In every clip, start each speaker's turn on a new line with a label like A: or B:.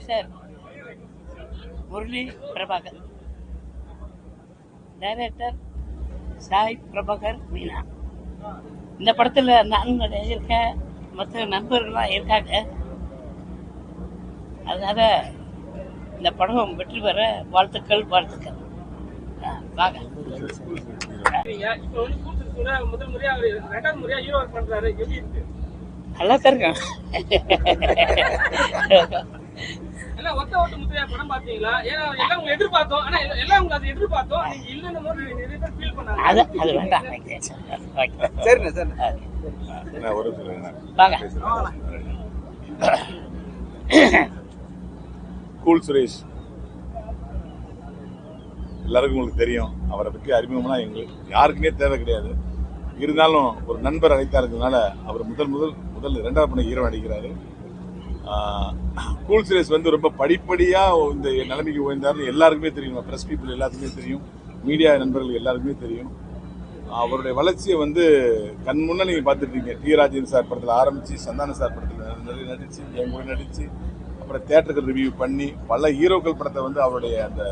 A: Producer Murali Prabhakar, director Sai Prabhakar Meena. இந்த படத்தில் நான் இருக்கேன், மற்ற நண்பர்கள்லாம் இருக்காங்க. அதனால இந்த படம் வெற்றி பெற வாழ்த்துக்கள். வாங்க. நல்லா தான் இருக்கேன். அது வேண்டாம்.
B: கூல் சுரேஷ் எல்லாருக்கும் உங்களுக்கு தெரியும். அவரை பற்றி அறிமுகம்னா எங்களுக்கு யாருக்குமே தேவை கிடையாது. இருந்தாலும் ஒரு நண்பர் அழைத்தாருனால அவர் முதல் 2வது படம் ஹீரோ நடிக்கிறாரு. கூல் சுரேஷ் வந்து ரொம்ப படிப்படியாக இந்த நிலைமைக்கு உயர்ந்தாருன்னு எல்லாருக்குமே தெரியும். ப்ரெஸ் பீப்புள் எல்லாத்துக்குமே தெரியும், மீடியா நண்பர்கள் எல்லாருக்குமே தெரியும். அவருடைய வளர்ச்சியை வந்து கண் முன்னே நீங்கள் பார்த்துருப்பீங்க. டி ராஜேந்திரன் சார் படத்தில் ஆரம்பித்து சந்தான சார் படத்தில் நடித்து என் கூட நடித்து அப்புறம் தியேட்டருக்கு ரிவ்யூ பண்ணி பல ஹீரோக்கள் படத்தை வந்து அவருடைய அந்த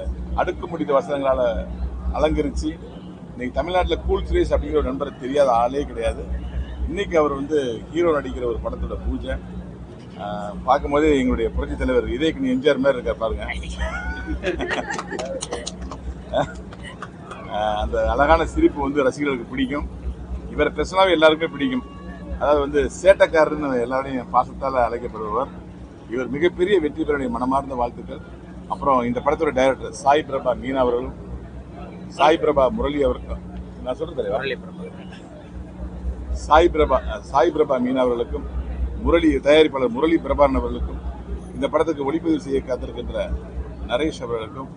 B: அடுக்கு முடித்த வசனங்களால் அலங்கரித்து இன்னைக்கு தமிழ்நாட்டில் கூல் சுரேஷ் அப்படிங்கிற ஒரு நண்பரை தெரியாத ஆளே கிடையாது. இன்னைக்கு அவர் வந்து ஹீரோ நடிக்கிற ஒரு படத்தோட பூஜை பார்க்கும்போதே எங்களுடைய புரட்சி தலைவர் இதயக்கு எம்ஜிஆர் மாதிரி இருக்கார் பாருங்க. அந்த அழகான சிரிப்பு வந்து ரசிகர்களுக்கு பிடிக்கும். இவரை பெர்சனலாகவே எல்லாருக்குமே பிடிக்கும். அதாவது வந்து சேட்டக்காரர்னு எல்லாரையும் பாசத்தால் அழைக்கப்படுபவர். இவர் மிகப்பெரிய வெற்றி பெற மனமார்ந்த வாழ்த்துக்கள். அப்புறம் இந்த படத்தோட டைரக்டர் சாய் பிரபா மீனா அவர்களும் சாய் பிரபா முரளி அவர்களும், நான் சொல்றது சாய் பிரபா மீனா அவர்களுக்கும் தயாரிப்பாளர் முரளி பிரபாரன் அவர்களுக்கும் இந்த படத்துக்கு ஒளிப்பதிவு செய்ய காத்திருக்கின்ற நரேஷ் அவர்களுக்கும்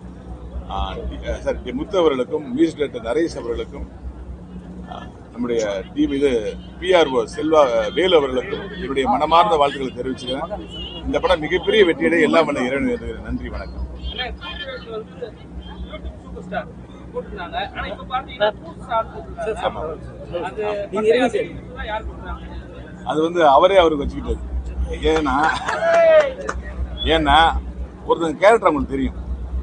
B: முத்து அவர்களுக்கும் மியூசிக் டைரக்டர் நரேஷ் அவர்களுக்கும் நம்முடைய PRO செல்வா வேலு அவர்களுக்கும் என்னுடைய மனமார்ந்த வாழ்த்துக்களை தெரிவிச்சுக்கிறேன். இந்த படம் மிகப்பெரிய வெற்றியடை எல்லாம் பண்ண இறைவன் நன்றி, வணக்கம். அது வந்து அவரே அவருக்கு வச்சுக்கிட்டது. ஏன்னா ஒருத்தங்க கேரக்டர் அவங்களுக்கு தெரியும்.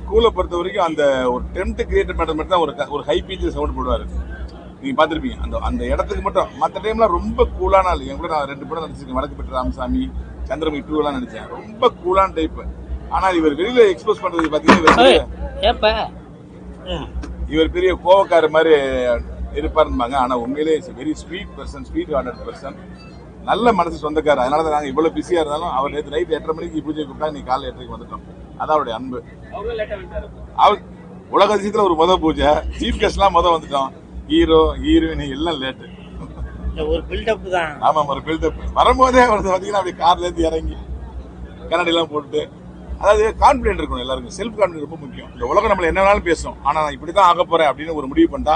B: ஸ்கூலை பொறுத்த வரைக்கும் அந்த ஒரு டெம்ட் கிரியேட் பண்றது மட்டும் தான் ஒரு ஹை பீச் சவுண்ட் போடுவாரு. நீங்க பாத்திருப்பீங்க. அந்த இடத்துக்கு மட்டும். மற்ற டைம்ல ரொம்ப கூலான ஆள். என் கூட நான் 2 படம் நடிச்சிருக்கேன். வடக்கு பெற்ற ராமசாமி, சந்திரமுகி 2 எல்லாம் நடிச்சேன். ரொம்ப கூலான டைப். ஆனால் இவர் வெளியில எக்ஸ்போஸ் பண்றது பாத்தீங்கன்னா இவர் பெரிய கோவக்கார மாதிரி இருப்பாருப்பாங்க. ஆனா உண்மையிலே very sweet person, sweet hearted person, நல்ல மனசு சொந்தக்காரர். அதனால தான் நாங்கள் இவ்வளவு பிஸியா இருந்தாலும் அவர் நேற்று நைட் 8:30 மணிக்கு பூஜை கூப்பிட்டா நீ காலையில் 8:30 வந்துட்டோம். அதான் அவருடைய அன்பு. அவர் உலக அதிசயத்துல ஒரு பூஜை, சீஃப் கெஸ்ட் எல்லாம் வந்துட்டோம். ஹீரோ ஹீரோயின் எல்லாம் லேட்டு.
A: ஒரு பில்டப் தான்.
B: ஆமா, ஒரு பில்டப். வரும்போதே அவர் பாத்தீங்கன்னா அப்படி கார்ல இருந்து இறங்கி கண்ணாடி எல்லாம் போட்டுட்டு, அதாவது கான்பிடென்ட் இருக்கணும் எல்லாருக்கும். செல்ஃப் கான்பிடென்ட் ரொம்ப முக்கியம். இந்த உலகம் நம்மள என்ன வேணாலும் பேசும். ஆனா நான் இப்படிதான் ஆக போறேன் அப்படின்னு ஒரு முடிவு பண்ணிட்டா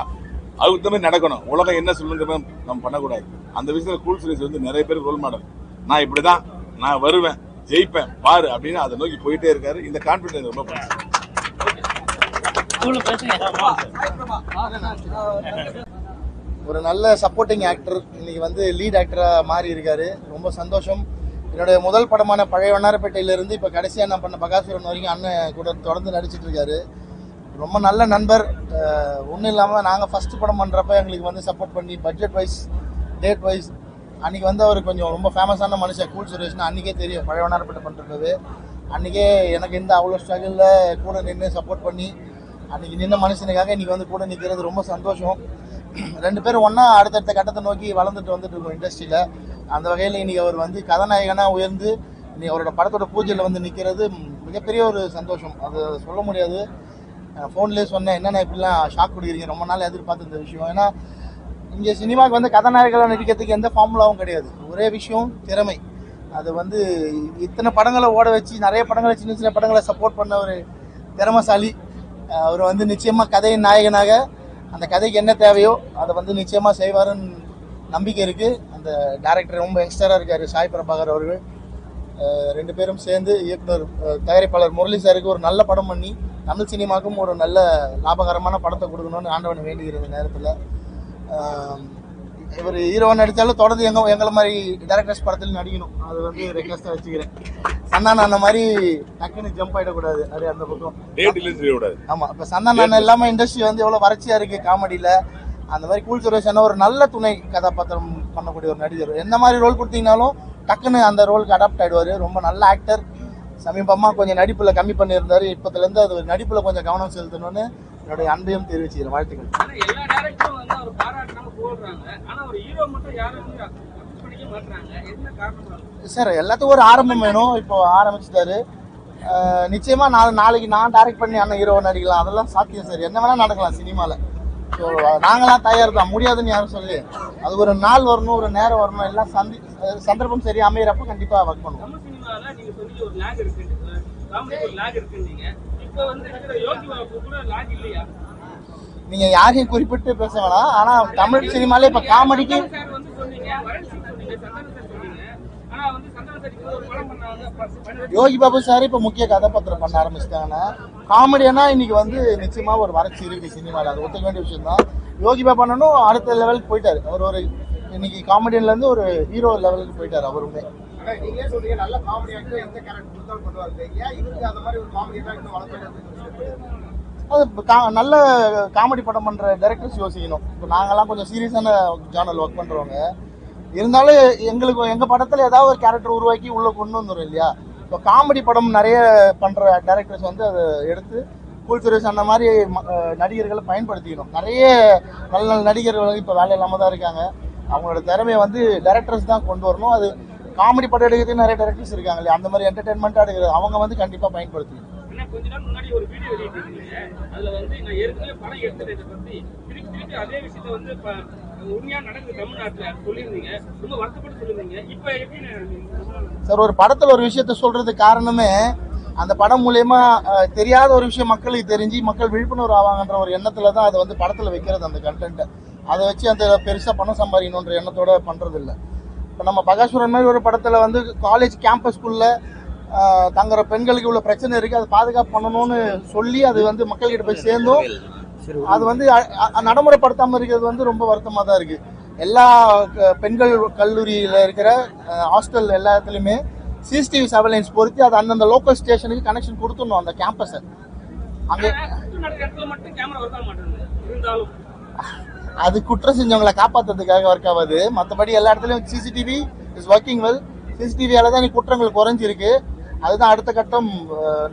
B: அதுக்கு தகுந்த மாதிரி நடக்கணும். உலகம் என்ன சொல்லுங்க நம்ம பண்ணக்கூடாது. அந்த விஷயத்துல கூல் சுரேஷ் வந்து நிறைய பேர் ரோல் மாடல். நான் இப்படிதான், நான் வருவேன், ஜெயிப்பேன் பாரு அப்படின்னு அதை நோக்கி போயிட்டே இருக்காரு. இந்த கான்பிடென்ட் ரொம்ப பிடிக்கும்.
C: ஒரு நல்ல சப்போர்ட்டிங் ஆக்டர் இன்னைக்கு வந்து லீட் ஆக்டரா மாறி இருக்காரு. ரொம்ப சந்தோஷம். என்னுடைய முதல் படமான பழைய வண்ணாரப்பேட்டையிலிருந்து இப்போ கடைசியாக நான் பண்ண பகாசுரன் வரைக்கும் அண்ணன் கூட தொடர்ந்து நடிச்சிட்டு இருக்காரு. ரொம்ப நல்ல நண்பர். ஒன்றும் இல்லாமல் நாங்கள் ஃபஸ்ட்டு படம் பண்ணுறப்ப எங்களுக்கு வந்து சப்போர்ட் பண்ணி பட்ஜெட் வைஸ், டேட் வைஸ் அன்றைக்கி வந்து அவர் கொஞ்சம் ரொம்ப ஃபேமஸான மனுஷன் கூல் சுரேஷ்னு அன்றைக்கே தெரியும். பழைய வண்ணாரப்பேட்டை பண்ணுறது அன்றைக்கே எனக்கு எந்த அவ்வளோ ஸ்ட்ரகிளில் கூட நின்று சப்போர்ட் பண்ணி அன்றைக்கி நின்ன மனுஷனுக்காக இன்றைக்கி வந்து கூட நிற்கிறது ரொம்ப சந்தோஷம். 2 பேரும் ஒன்றா அடுத்தடுத்த கட்டத்தை நோக்கி வளர்ந்துட்டு வந்துட்டு இருக்கோம் இண்டஸ்ட்ரியில். அந்த வகையில் இன்றைக்கி அவர் வந்து கதாநாயகனாக உயர்ந்து இன்னைக்கு அவரோட படத்தோட பூஜையில் வந்து நிற்கிறது மிகப்பெரிய ஒரு சந்தோஷம். அது சொல்ல முடியாது. ஃபோன்லேயே சொன்னேன், என்னென்ன இப்படிலாம் ஷாக் கொடுக்குறீங்க, ரொம்ப நாள் எதிர்பார்த்து இந்த விஷயம். ஏன்னா இங்கே சினிமாவுக்கு வந்து கதாநாயகர்களாக நடிக்கிறதுக்கு எந்த ஃபார்முலாவும் கிடையாது. ஒரே விஷயம் திறமை. அது வந்து இத்தனை படங்களை ஓட வச்சு நிறைய படங்களை சின்ன சின்ன படங்களை சப்போர்ட் பண்ண ஒரு திறமைசாலி. அவர் வந்து நிச்சயமாக கதையின் நாயகனாக அந்த கதைக்கு என்ன தேவையோ அதை வந்து நிச்சயமாக செய்வாருன்னு நம்பிக்கை இருக்குது. அந்த டைரக்டர் ரொம்ப யங்ஸ்டராக இருக்கார் சாய் பிரபாகர் அவர்கள். 2 பேரும் சேர்ந்து இயக்குனர் தயாரிப்பாளர் முரளி சாருக்கு ஒரு நல்ல படம் பண்ணி தமிழ் சினிமாவுக்கும் ஒரு நல்ல லாபகரமான படத்தை கொடுக்கணும்னு ஆண்டவனை வேண்டுகிற நேரத்தில் இவர் ஹீரோவை நடித்தாலும் தொடர்ந்து எங்களை மாதிரி டேரக்டர்ஸ் படத்தில் நடிக்கணும். அது வந்து ரெக்வஸ்ட்டாக வச்சுக்கிறேன். சந்தானம் அந்த மாதிரி டக்குன்னு ஜம்ப் ஆகிடக்கூடாது. அது அந்த பக்கம் ஆமாம். இப்போ சந்தானம் இல்லாமல் இண்டஸ்ட்ரி வந்து எவ்வளோ வறட்சியாக இருக்குது காமெடியில். அந்த மாதிரி கூல் சுரேஷ் ஒரு நல்ல துணை கதாபாத்திரம் பண்ணக்கூடிய ஒரு நடிகர். எந்த மாதிரி ரோல் கொடுத்தீங்கனாலும் டக்குன்னு அந்த ரோலுக்கு அடாப்ட் ஆகிடுவார். ரொம்ப நல்ல ஆக்டர். சமீபமாக கொஞ்சம் நடிப்பில் கம்மி பண்ணியிருந்தார். இப்போத்துலேருந்து அது நடிப்பில் கொஞ்சம் கவனம் செலுத்தணும்னு என்னுடைய அன்பையும் தெரிவிச்சுக்கிறேன். வாழ்த்துக்கள். சார் எல்லாத்துக்கும் ஒரு ஆரம்பம் வேணும். இப்போ ஆரம்பிச்சிட்டாரு. நிச்சயமா நாளைக்கு நான் டைரக்ட் பண்ணி அண்ணன் ஹீரோவை நடிக்கலாம். அதெல்லாம் சாத்தியம் சார். என்ன வேணா நடக்கலாம் சினிமாவில். ஸோ நாங்களாம் தயார் தான். முடியாதுன்னு யாரும் சொல்லி அது ஒரு நாள் வரணும், ஒரு நேரம் வரணும். எல்லாம் சந்தர்ப்பம் சரி அமையிறப்ப கண்டிப்பாக ஒர்க் பண்ணுவோம். நீங்க யாரையும் குறிப்பிட்டு பேச வேணாம். ஆனா தமிழ் சினிமாலே இப்ப காமெடிக்கு யோகி பாபு சார் இப்ப முக்கிய கதாபாத்திரம் பண்ண ஆரம்பிச்சிட்டாங்கன்னா காமெடியானா இன்னைக்கு வந்து நிச்சயமா ஒரு வறட்சி இருக்கு சினிமாவில். அது ஒத்துக்க வேண்டிய விஷயம் தான். யோகி பாபு அண்ணனும் அடுத்த லெவலுக்கு போயிட்டாரு. அவர் ஒரு இன்னைக்கு காமெடியன்ல இருந்து ஒரு ஹீரோ லெவலுக்கு போயிட்டாரு அவருமே. நீங்களே சொல்றீங்க நல்ல காமெடி ஆக்டர் எந்த கேரக்டர் கொடுத்தாலும் பண்ணுவாங்க. ஏன் இவருக்கு அந்த மாதிரி ஒரு காமெடி ஆக்டர் வளர்த்து அது நல்ல காமெடி படம் பண்ற டைரக்டர்ஸ் யோசிக்கணும். இப்போ நாங்கெல்லாம் கொஞ்சம் சீரியஸான ஜானல் ஒர்க் பண்றவங்க இருந்தாலும் எங்க படத்துல ஏதாவது ஒரு கேரக்டர் உருவாக்கி உள்ள கொண்டு வந்துடும் இல்லையா. இப்போ காமெடி படம் நிறைய பண்ற டைரக்டர்ஸ் வந்து அதை எடுத்து கூல் சுரேஷ் அந்த மாதிரி நடிகர்களை பயன்படுத்திக்கணும். நிறைய நல்ல நல்ல நடிகர்கள் இப்போ வேலை இல்லாமல் தான் இருக்காங்க. அவங்களோட திறமையை வந்து டைரக்டர்ஸ் தான் கொண்டு வரணும். அது காமெடி படம் எடுக்கிறதுக்கு நிறைய டைரக்டர்ஸ் இருக்காங்க இல்லையா. அந்த மாதிரி என்டர்டைன்மெண்ட்டாக எடுக்கிறது அவங்க வந்து கண்டிப்பாக பயன்படுத்திக்கணும்.
D: கொஞ்ச நாள் முன்னாடி ஒரு வீடியோ வெளியிட்டிருக்கீங்க. அதுல வந்து நான் ஏற்கனவே படம் எடுத்ததை பத்தி திருப்பி அதே விஷயத்த வந்து உண்மையா நடக்குது தமிழ்நாட்டுல சொல்லியிருந்தீங்க. ரொம்ப வருத்தப்பட்டு சொல்லியிருந்தீங்க. இப்ப எப்படி
C: சார் ஒரு படத்துல ஒரு விஷயத்த சொல்றதுக்கு காரணமே அந்த படம் மூலயமா தெரியாத ஒரு விஷயம் மக்களுக்கு தெரிஞ்சு மக்கள் விழிப்புணர்வு ஆவாங்கன்ற ஒரு எண்ணத்துல தான் அதை வந்து படத்துல வைக்கிறது. அந்த கண்டென்ட்டை அதை வச்சு அந்த பெருசா பணம் சம்பாதிக்கணுன்ற எண்ணத்தோட பண்றது இல்லை. இப்போ நம்ம பகாசுரன் மாதிரி ஒரு படத்துல வந்து காலேஜ் கேம்பஸ்குள்ள தங்குற பெண்களுக்கு இவ்வளோ பிரச்சனை இருக்குது, அது பாதுகாப்பு பண்ணணும்னு சொல்லி அது வந்து மக்கள்கிட்ட போய் சேர்ந்தோம். அது வந்து நடைமுறைப்படுத்தாமல் இருக்கிறது வந்து ரொம்ப வருத்தமாக தான் இருக்குது. எல்லா பெண்கள் கல்லூரியில் இருக்கிற ஹாஸ்டல் எல்லா இடத்துலையுமே சிசிடிவி சர்வேலன்ஸ் பொறுத்து அது அந்தந்த லோக்கல் ஸ்டேஷனுக்கு கனெக்ஷன் கொடுத்துடணும். அந்த கேம்பஸை அங்கே அது குற்றம் செஞ்சவங்களை காப்பாற்றுறதுக்காக ஒர்க் ஆகாது. மற்றபடி எல்லா இடத்துலையும் சிசிடிவி இஸ் ஒர்க்கிங் வெல். சிசிடிவியால் தான் குற்றங்கள் குறைஞ்சிருக்கு. அதுதான் அடுத்த கட்டம்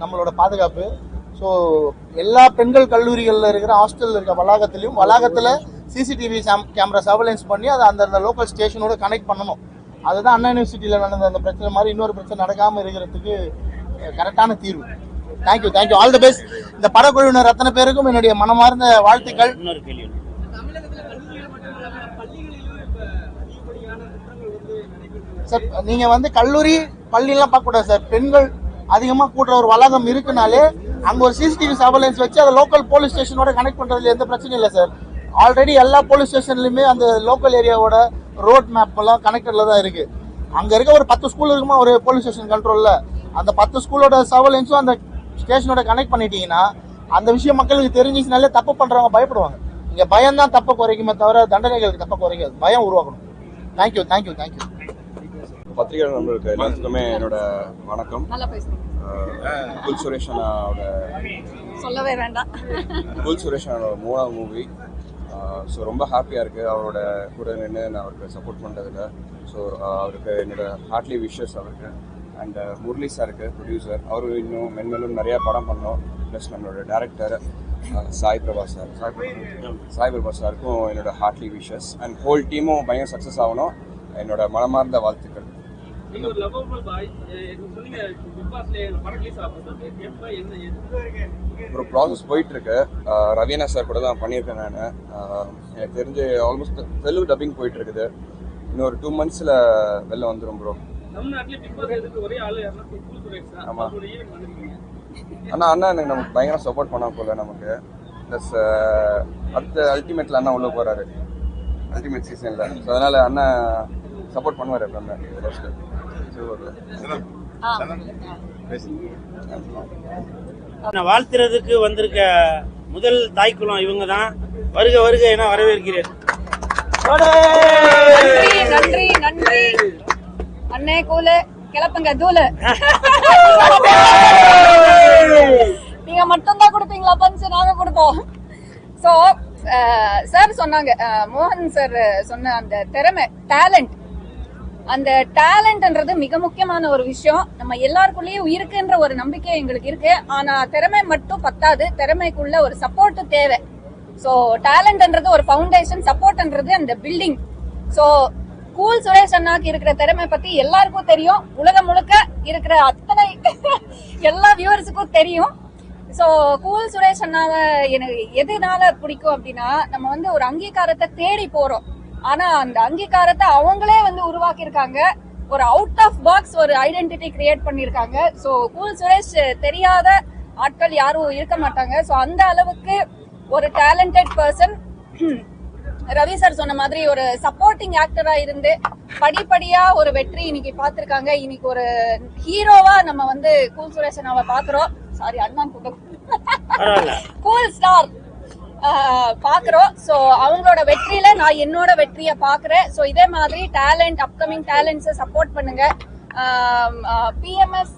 C: நம்மளோட பாதுகாப்பு. ஸோ எல்லா பெண்கள் கல்லூரிகளில் இருக்கிற ஹாஸ்டலில் இருக்கிற வளாகத்தில் சிசிடிவி கேமரா சர்வேலன்ஸ் பண்ணி அதை அந்தந்த லோக்கல் ஸ்டேஷனோட கனெக்ட் பண்ணணும். அதுதான் அண்ணா யூனிவர்சிட்டியில் நடந்த அந்த பிரச்சனை மாதிரி இன்னொரு பிரச்சனை நடக்காமல் இருக்கிறதுக்கு கரெக்டான தீர்வு. Thank you thank you all the best. இந்த படக்குழுவினர் அத்தனை பேருக்கும் என்னுடைய மனமார்ந்த வாழ்த்துக்கள். சார் நீங்கள் வந்து கல்லூரி பள்ளியெல்லாம் பார்க்கக்கூடாது சார். பெண்கள் அதிகமாக கூட்டுற ஒரு வளாகம் இருக்குனாலே அங்கே ஒரு சிசிடிவி சர்வேலன்ஸ் வச்சு அதை லோக்கல் போலீஸ் ஸ்டேஷனோட கனெக்ட் பண்ணுறதுல எந்த பிரச்சனையும் இல்லை சார். ஆல்ரெடி எல்லா போலீஸ் ஸ்டேஷன்லையுமே அந்த லோக்கல் ஏரியாவோட ரோட் மேப் எல்லாம் கனெக்டடில் தான் இருக்குது. அங்கே இருக்க ஒரு 10 ஸ்கூல் இருக்குமா ஒரு போலீஸ் ஸ்டேஷன் கண்ட்ரோலில், அந்த 10 ஸ்கூலோட சர்வேலன்ஸும் அந்த ஸ்டேஷனோட கனெக்ட் பண்ணிட்டீங்கன்னா அந்த விஷயம் மக்களுக்கு தெரிஞ்சிச்சுனாலே தப்பு பண்ணுறவங்க பயப்படுவாங்க. இங்கே பயம் தான் தப்பை குறைக்குமே தவிர தண்டனைகளுக்கு தப்பை குறைக்காது. பயம் உருவாக்கணும். Thank you thank you thank you.
E: பத்திரிகை நண்பர்களுக்கு எல்லாத்துக்குமே என்னோட வணக்கம். கூல் சுரேஷ் அண்ணாவோட
F: சொல்லவே வேண்டாம்.
E: கூல் சுரேஷ் அண்ணாவோட 3ஆவது மூவி. ஸோ ரொம்ப ஹாப்பியாக இருக்குது அவரோட கூட நின்று நான் அவருக்கு சப்போர்ட் பண்ணுறதுல. ஸோ அவருக்கு என்னோட ஹார்ட்லி விஷஸ் அவருக்கு. அண்ட் முரளி சாருக்கு ப்ரொடியூசர், அவரு இன்னும் மென்மேலும் நிறையா படம் பண்ணோம். ப்ளஸ் நம்மளோட டேரக்டர் சாய் பிரபா சாருக்கும் என்னோட ஹார்ட்லி விஷஸ். அண்ட் ஹோல் டீமும் பயங்கர சக்ஸஸ் ஆகணும். என்னோட மனமார்ந்த வாழ்த்துக்கள். ஒரு ப்ராசஸ் போயிட்டு இருக்கு. ரவீனா சார் கூட தான் பண்ணியிருக்கேன் நான். எனக்கு தெரிஞ்சு ஆல்மோஸ்ட் தெலுங்கு டப்பிங் போயிட்டு இருக்குது. இன்னொரு 2 monthsல வெளில வந்துடும் ப்ரோ. ஆமாம் அண்ணா எனக்கு நமக்கு பயங்கர சப்போர்ட் பண்ண போல நமக்கு. ப்ளஸ் அடுத்த அல்டிமேட்டில் அண்ணா உள்ள போகிறாரு அல்டிமேட் சீசனில். ஸோ அதனால் அண்ணா சப்போர்ட் பண்ணுவார் எப்பவுமே.
A: வாழ்த்துறதுக்கு வந்திருக்க முதல் தாய்க்குளம் இவங்க தான். வருக வருக என வரவேற்கிறேன்.
F: நன்றி நன்றி அண்ணே கூலு கிளப்புங்க தூளு. நீங்க மட்டும் தான் கொடுப்பீங்களா பஞ்சு? நாங்க கொடுப்போம். சோ சார் சொன்னாங்க, மோகன் சார் சொன்ன அந்த திறமை, டேலண்ட், அந்த டேலண்ட்ன்றது மிக முக்கியமான ஒரு விஷயம். நம்ம எல்லாருக்குள்ளேயும் இருக்குன்ற ஒரு நம்பிக்கை எங்களுக்கு இருக்கு. ஆனா திறமை மட்டும் பத்தாது, திறமைக்குள்ள ஒரு சப்போர்ட் தேவை. சோ டேலண்ட்ன்றது ஒரு ஃபவுண்டேஷன், சப்போர்ட்ன்றது அந்த பில்டிங். சோ கூல் சுரேஷ் அண்ணாக்கு இருக்கிற திறமை பத்தி எல்லாருக்கும் தெரியும். உலகம் முழுக்க இருக்கிற அத்தனை எல்லா வியூவர்ஸுக்கும் தெரியும். சோ கூல் சுரேஷ் அண்ணாவை எனக்கு எதுனால பிடிக்கும் அப்படின்னா, நம்ம வந்து ஒரு அங்கீகாரத்தை தேடி போறோம். ஆனா அந்த அங்கீகாரத்தை அவங்களே வந்து உருவாக்கி இருக்காங்க. ஒரு அவுட் ஆஃப் பாக்ஸ் ஒரு ஐடென்டிட்டி கிரியேட் பண்ணிருக்காங்க. சோ கூல் சுரேஷ் தெரியாத ஆட்கள் யாரும் இருக்க மாட்டாங்க. சோ அந்த அளவுக்கு ஒரு டேலண்டட் பர்சன். ரவி சார் சொன்ன மாதிரி ஒரு சப்போர்ட்டிங் ஆக்டரா இருந்து படிப்படியா ஒரு வெற்றி இன்னைக்கு பாத்திருக்காங்க. இன்னைக்கு ஒரு ஹீரோவா நம்ம வந்து கூல் சுரேஷ் அண்ணாவை பாக்குறோம். சாரி அண்ணா கூல் ஸ்டார் பாக்குறோம். சோ அவங்களோட வெற்றியில நான் என்னோட வெற்றிய பாக்குறேன். சோ இதே மாதிரி டேலண்ட், அப்கமிங் டேலண்ட்ஸ் சப்போர்ட் பண்ணுங்க. PMS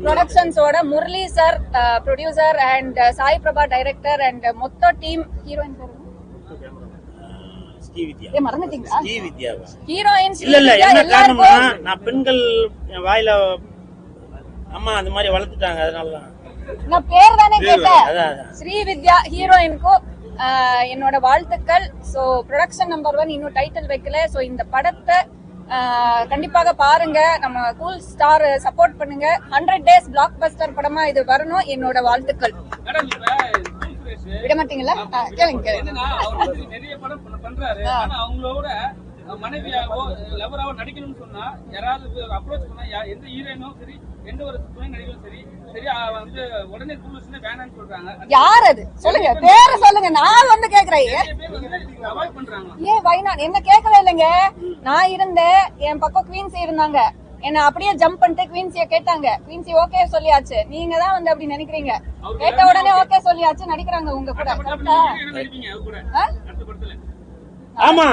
F: ப்ரொடக்ஷன்ஸோட Murali sir producer and Sai Prabha director and மொத்த டீம். ஹீரோயின் பேரு மறந்துட்டீங்களா? ஹீரோயின்
A: இல்ல என்ன காரணம்னா, நான் பெண்கள் வாயில அம்மா அந்த மாதிரி வளர்த்துட்டாங்க, அதனாலதான்
F: நான் பேர் தானே கேட்டேன். ஸ்ரீவித்யா ஹீரோயினுக்கும் என்னோட வாழ்த்துக்கள். சோ ப்ரொடக்ஷன் நம்பர் 1 இன்னும் டைட்டில் வைக்கல. சோ இந்த படத்தை கண்டிப்பாக பாருங்க. நம்ம கூல் ஸ்டார் சப்போர்ட் பண்ணுங்க. 100 days பிளாக் பஸ்டர் படமா இது வரணும். என்னோட வாழ்த்துக்கள். விட மாட்டீங்களா? கேளுங்க.
D: நிறைய படம் பண்றாரு. ஆனா அவங்களோட மனைவியாவோ லவராவோ நடிக்கணும்னு சொன்னா யாராவது அப்ரோச் பண்ணா எந்த ஹீரோயினும் சரி, எந்த ஒரு துணை நடிகரும் சரி வந்து உடனே கூல்ஸ்னு வேணாம்னு சொல்றாங்க.
F: யார் அது? சொல்லுங்க, பேரை சொல்லுங்க. நான் வந்து கேக்குறேன்.
D: அவாய்ட் பண்றாங்க.
F: ஏன் வைனான் என்ன கேட்கவே இல்லைங்க. நான் இருந்தேன், என் பக்கம் குவீன்சி இருந்தாங்க. என்ன அப்படியே ஜம்ப் பண்ணிட்டு குவீன்சிய கேட்டாங்க. குவீன்சி ஓகே சொல்லியாச்சு. நீங்க தான் வந்து அப்படி நினைக்கிறீங்க. கேட்ட உடனே ஓகே சொல்லியாச்சு, நடிக்கிறாங்க உங்க கூட.
A: ஆமா